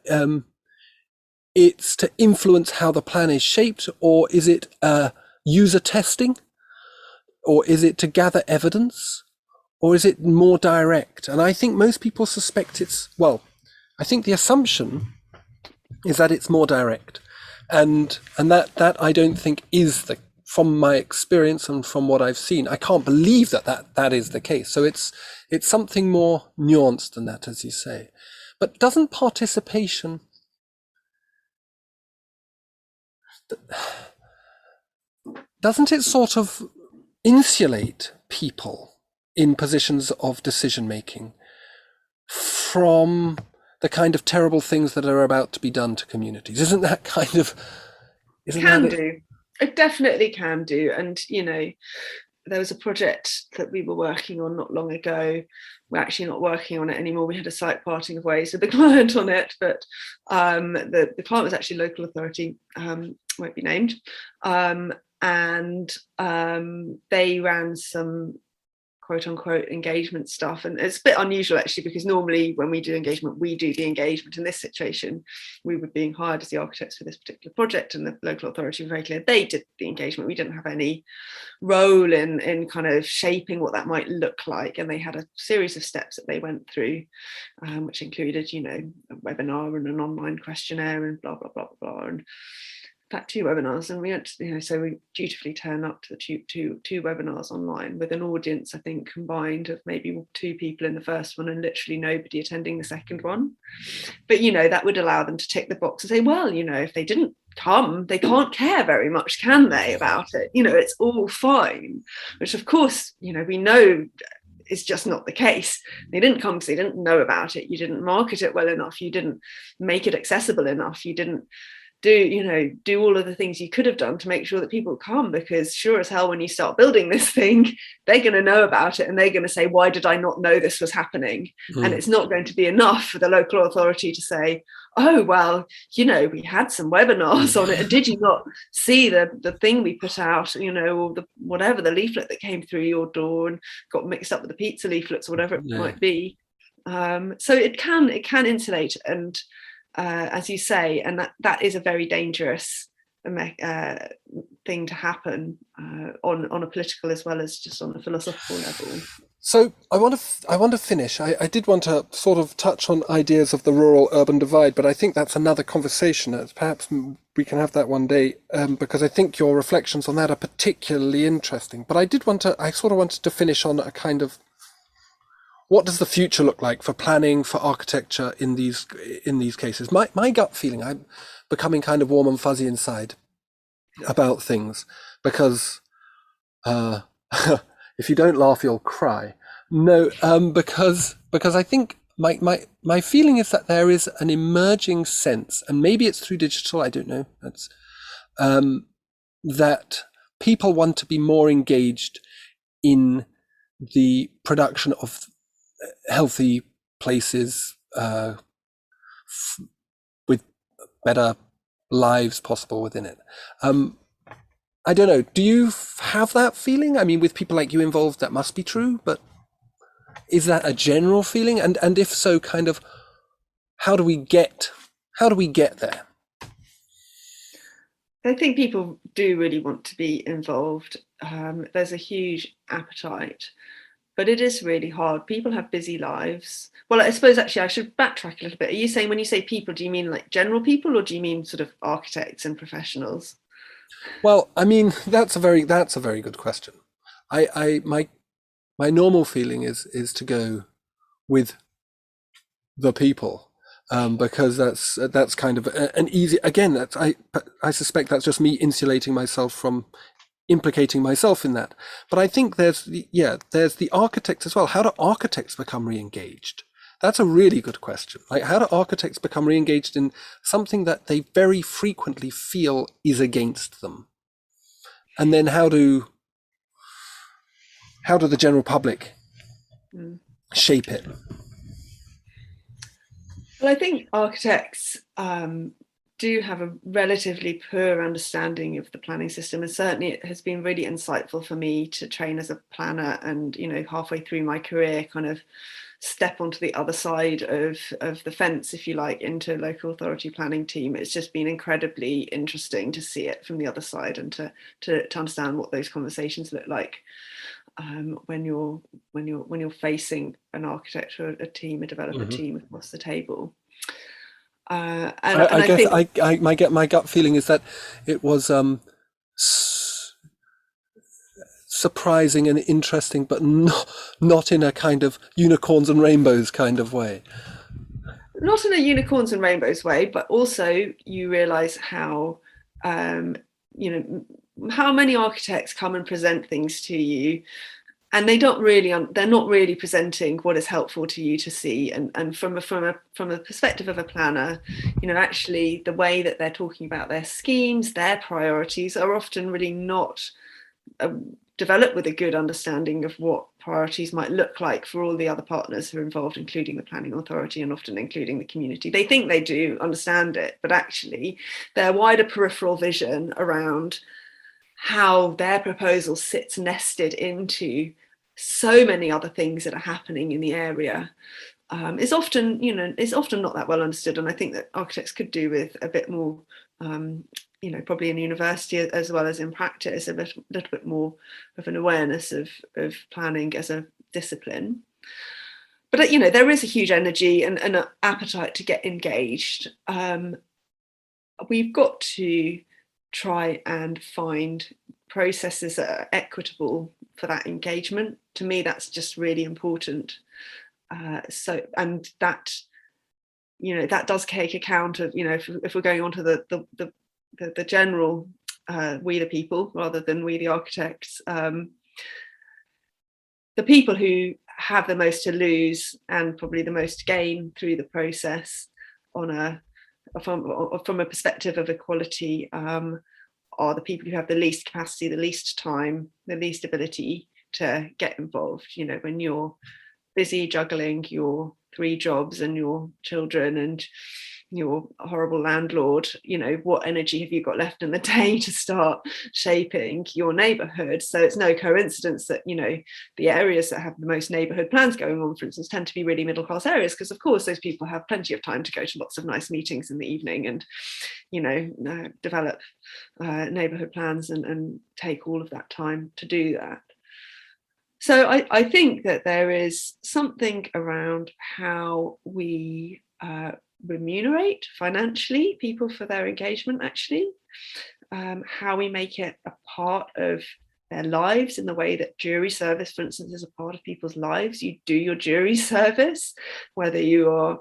it's to influence how the plan is shaped, or is it user testing, or is it to gather evidence, or is it more direct? And I think most people suspect I think the assumption is that it's more direct, and that I don't think is from my experience and from what I've seen, I can't believe that is the case. So it's something more nuanced than that, as you say. But doesn't participation, doesn't it sort of insulate people in positions of decision making from the kind of terrible things that are about to be done to communities? Isn't that kind of... It definitely can do. And, there was a project that we were working on not long ago. We're actually not working on it anymore. We had a slight parting of ways with the client on it, but the client was actually a local authority, won't be named. And they ran some quote unquote engagement stuff. And it's a bit unusual actually, because normally when we do engagement, we do the engagement. In this situation, we were being hired as the architects for this particular project, and the local authority was very clear they did the engagement. We didn't have any role in kind of shaping what that might look like. And they had a series of steps that they went through, which included, you know, a webinar and an online questionnaire and blah, blah, blah, blah, blah. And in fact, 2 webinars, and we went, you know, so we dutifully turned up to the two webinars online with an audience, I think, combined of maybe 2 people in the first one and literally nobody attending the second one. But, you know, that would allow them to tick the box and say, well, you know, if they didn't come, they can't care very much, can they, about it? You know, it's all fine, which of course, you know, we know is just not the case. They didn't come because they didn't know about it. You didn't market it well enough. You didn't make it accessible enough. You didn't do all of the things you could have done to make sure that people come, because sure as hell when you start building this thing, they're going to know about it and they're going to say, why did I not know this was happening? And it's not going to be enough for the local authority to say, oh well, you know, we had some webinars on it, and did you not see the thing we put out, you know, or the whatever, the leaflet that came through your door and got mixed up with the pizza leaflets or whatever it might be. So it can insulate, and as you say, and that is a very dangerous thing to happen on a political as well as just on a philosophical level. So I want to finish. I did want to sort of touch on ideas of the rural-urban divide, but I think that's another conversation. Perhaps we can have that one day, because I think your reflections on that are particularly interesting. But I sort of wanted to finish on a kind of, what does the future look like for planning, for architecture in these cases? My gut feeling, I'm becoming kind of warm and fuzzy inside about things, because if you don't laugh, you'll cry. No, because I think my feeling is that there is an emerging sense, and maybe it's through digital, I don't know, that people want to be more engaged in the production of healthy places with better lives possible within it. I don't know, do you have that feeling? I mean, with people like you involved, that must be true, but is that a general feeling? And if so, kind of, how do we get there? I think people do really want to be involved. There's a huge appetite, but it is really hard. People have busy lives. Well, I suppose actually I should backtrack a little bit. Are you saying, when you say people, do you mean like general people, or do you mean sort of architects and professionals? Well, I mean, that's a very good question. My normal feeling is to go with the people, because that's kind of an easy, again, I suspect that's just me insulating myself from implicating myself in that. But I think there's the architects as well. How do architects become re-engaged? That's a really good question. Like, how do architects become re-engaged in something that they very frequently feel is against them? And then how do the general public shape it? Well, I think architects do have a relatively poor understanding of the planning system, and certainly it has been really insightful for me to train as a planner, and, you know, halfway through my career kind of step onto the other side of the fence, if you like, into a local authority planning team. It's just been incredibly interesting to see it from the other side, and to understand what those conversations look like when you're facing an architect or a team, a developer team across the table. My gut feeling is that it was surprising and interesting, but not in a kind of unicorns and rainbows kind of way. Not in a unicorns and rainbows way, but also you realise how how many architects come and present things to you, and they're not really presenting what is helpful to you to see. And from the perspective of a planner, you know, actually the way that they're talking about their schemes, their priorities, are often really not developed with a good understanding of what priorities might look like for all the other partners who are involved, including the planning authority and often including the community. They think they do understand it, but actually their wider peripheral vision around how their proposal sits nested into so many other things that are happening in the area, is often not that well understood. And I think that architects could do with a bit more, probably in university as well as in practice, a little bit more of an awareness of planning as a discipline. But there is a huge energy and an appetite to get engaged. We've got to try and find processes that are equitable for that engagement. To me, that's just really important. And that does take account of, if we're going on to the general, we the people rather than we the architects, the people who have the most to lose and probably the most to gain through the process from a perspective of equality, are the people who have the least capacity, the least time, the least ability to get involved. When you're busy juggling your 3 jobs and your children and your horrible landlord, what energy have you got left in the day to start shaping your neighbourhood? So it's no coincidence that the areas that have the most neighbourhood plans going on, for instance, tend to be really middle class areas, because of course those people have plenty of time to go to lots of nice meetings in the evening and develop neighbourhood plans and take all of that time to do that. So I think that there is something around how we remunerate financially people for their engagement, actually, how we make it a part of their lives in the way that jury service, for instance, is a part of people's lives. You do your jury service, whether you are,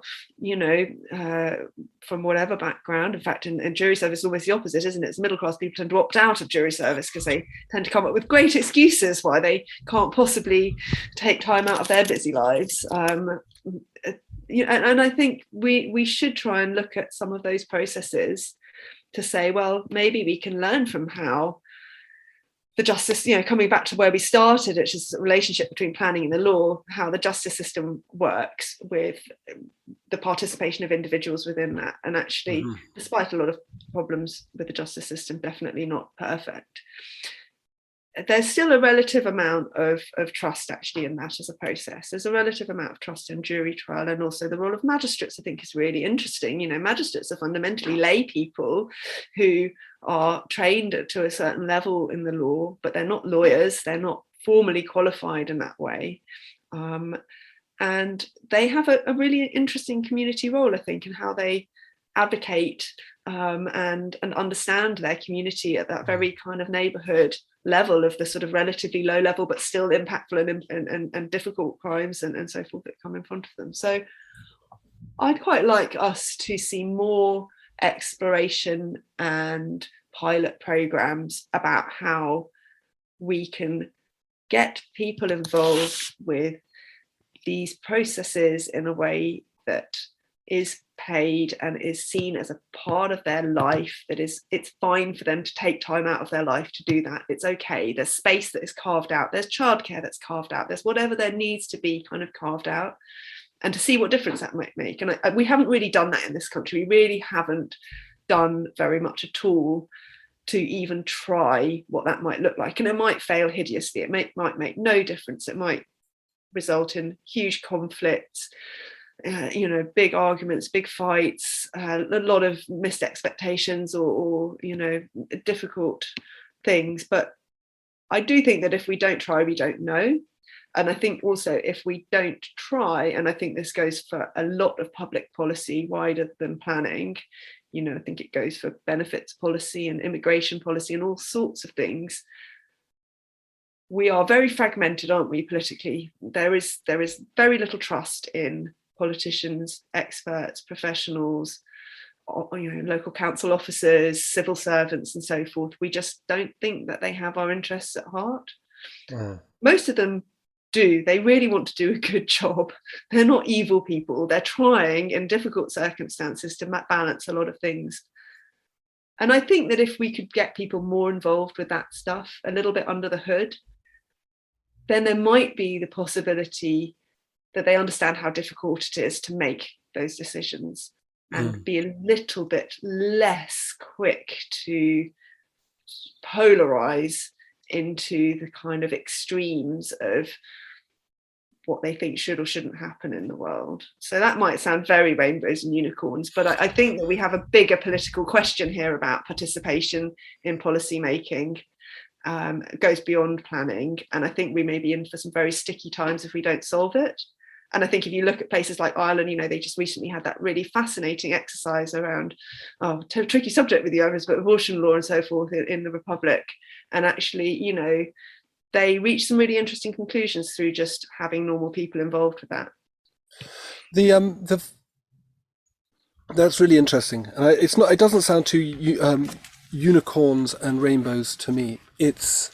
from whatever background. In fact, in jury service, it's almost the opposite, isn't it? It's middle class people tend to opt out of jury service because they tend to come up with great excuses why they can't possibly take time out of their busy lives. And I think we should try and look at some of those processes to say, well, maybe we can learn from how the justice, coming back to where we started, which is the relationship between planning and the law, how the justice system works with the participation of individuals within that. And actually, despite a lot of problems with the justice system, definitely not perfect, there's still a relative amount of trust actually in that as a process. There's a relative amount of trust in jury trial, and also the role of magistrates, I think, is really interesting. Magistrates are fundamentally lay people who are trained to a certain level in the law, but they're not lawyers, they're not formally qualified in that way. And they have a really interesting community role, I think, in how they advocate and understand their community at that very kind of neighbourhood level of the sort of relatively low level but still impactful and difficult crimes and so forth that come in front of them. So I'd quite like us to see more exploration and pilot programs about how we can get people involved with these processes in a way that is paid and is seen as a part of their life, that is, it's fine for them to take time out of their life to do that. It's okay. There's space that is carved out. There's childcare that's carved out. There's whatever there needs to be kind of carved out, and to see what difference that might make. And we haven't really done that in this country. We really haven't done very much at all to even try what that might look like. And it might fail hideously. It might make no difference. It might result in huge conflicts, big arguments, big fights, a lot of missed expectations or difficult things. But I do think that if we don't try, we don't know. And I think also if we don't try, and I think this goes for a lot of public policy wider than planning, I think it goes for benefits policy and immigration policy and all sorts of things. We are very fragmented, aren't we, politically? There is very little trust in politicians, experts, professionals, local council officers, civil servants and so forth. We just don't think that they have our interests at heart. Most of them do. They really want to do a good job. They're not evil people. They're trying in difficult circumstances to balance a lot of things. And I think that if we could get people more involved with that stuff, a little bit under the hood, then there might be the possibility that they understand how difficult it is to make those decisions and be a little bit less quick to polarize into the kind of extremes of what they think should or shouldn't happen in the world. So that might sound very rainbows and unicorns, but I think that we have a bigger political question here about participation in policy making. It goes beyond planning, and I think we may be in for some very sticky times if we don't solve it. And I think if you look at places like Ireland, they just recently had that really fascinating exercise around, tricky subject with the others, but abortion law and so forth in the Republic. And actually, they reached some really interesting conclusions through just having normal people involved with that. That's really interesting. It doesn't sound too unicorns and rainbows to me. It's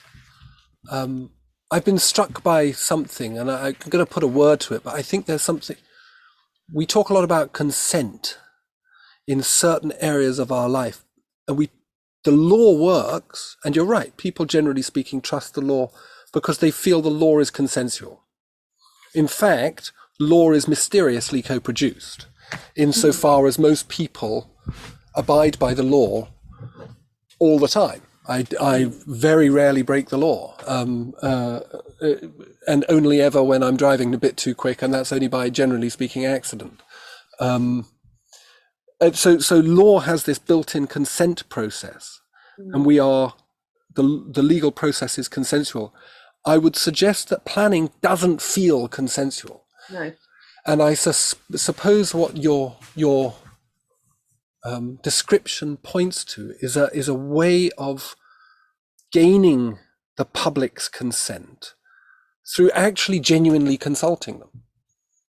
I've been struck by something, and I'm going to put a word to it, but I think there's something. We talk a lot about consent in certain areas of our life, and the law works, and you're right, people generally speaking trust the law because they feel the law is consensual. In fact, law is mysteriously co-produced, insofar as most people abide by the law all the time. I very rarely break the law, and only ever when I'm driving a bit too quick, and that's only by, generally speaking, accident. So law has this built-in consent process, and the legal process is consensual. I would suggest that planning doesn't feel consensual. No. And I suppose what your description points to is a way of gaining the public's consent through actually genuinely consulting them,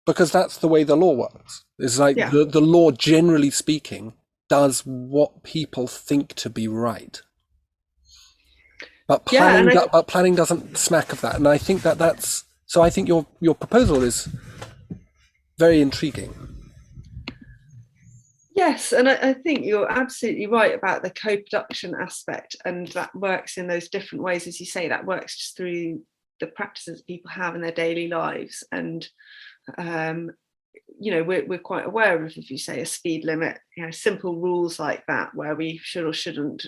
because that's the way the law works. It's like the law, generally speaking, does what people think to be right. But planning doesn't smack of that, and I think that's so. I think your proposal is very intriguing. Yes, and I think you're absolutely right about the co-production aspect, and that works in those different ways, as you say. That works just through the practices that people have in their daily lives, and we're quite aware of, if you say, a speed limit, simple rules like that, where we should or shouldn't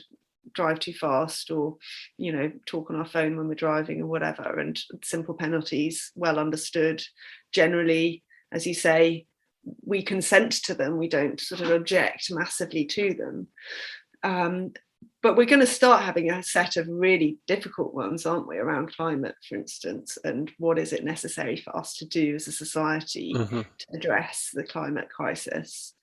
drive too fast, or talk on our phone when we're driving or whatever, and simple penalties, well understood. Generally, as you say, we consent to them, we don't sort of object massively to them. But we're going to start having a set of really difficult ones, aren't we, around climate, for instance, and what is it necessary for us to do as a society to address the climate crisis.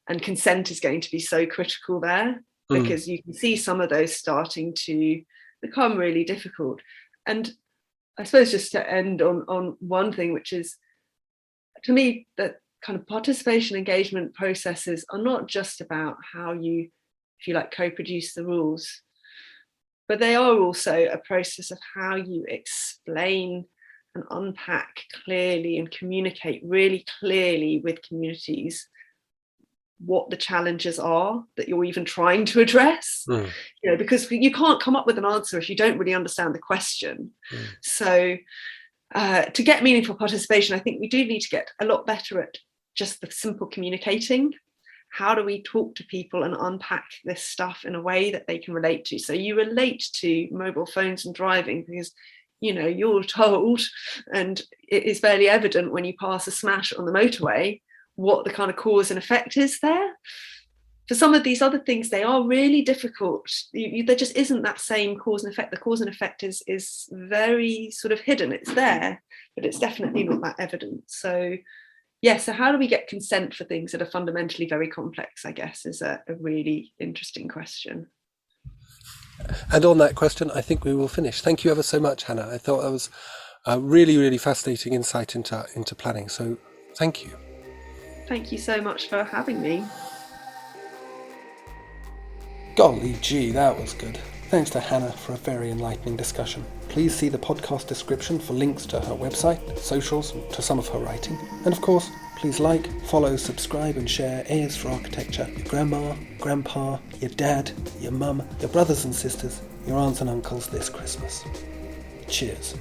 And consent is going to be so critical there, because you can see some of those starting to become really difficult. And I suppose just to end on one thing, which is, to me, that kind of participation engagement processes are not just about how you, if you like, co-produce the rules, but they are also a process of how you explain and unpack clearly and communicate really clearly with communities what the challenges are that you're even trying to address. Because you can't come up with an answer if you don't really understand the question. So to get meaningful participation, I think we do need to get a lot better at just the simple communicating. How do we talk to people and unpack this stuff in a way that they can relate to? So you relate to mobile phones and driving because, you're told, and it is fairly evident when you pass a smash on the motorway, what the kind of cause and effect is there. For some of these other things, they are really difficult. There just isn't that same cause and effect. The cause and effect is very sort of hidden. It's there, but it's definitely not that evident. So so how do we get consent for things that are fundamentally very complex, I guess, is a really interesting question. And on that question, I think we will finish. Thank you ever so much, Hannah. I thought that was a really, really fascinating insight into planning. So thank you. Thank you so much for having me. Golly gee, that was good. Thanks to Hannah for a very enlightening discussion. Please see the podcast description for links to her website, socials, and to some of her writing. And of course, please like, follow, subscribe and share A is for Architecture. Your grandma, grandpa, your dad, your mum, your brothers and sisters, your aunts and uncles this Christmas. Cheers.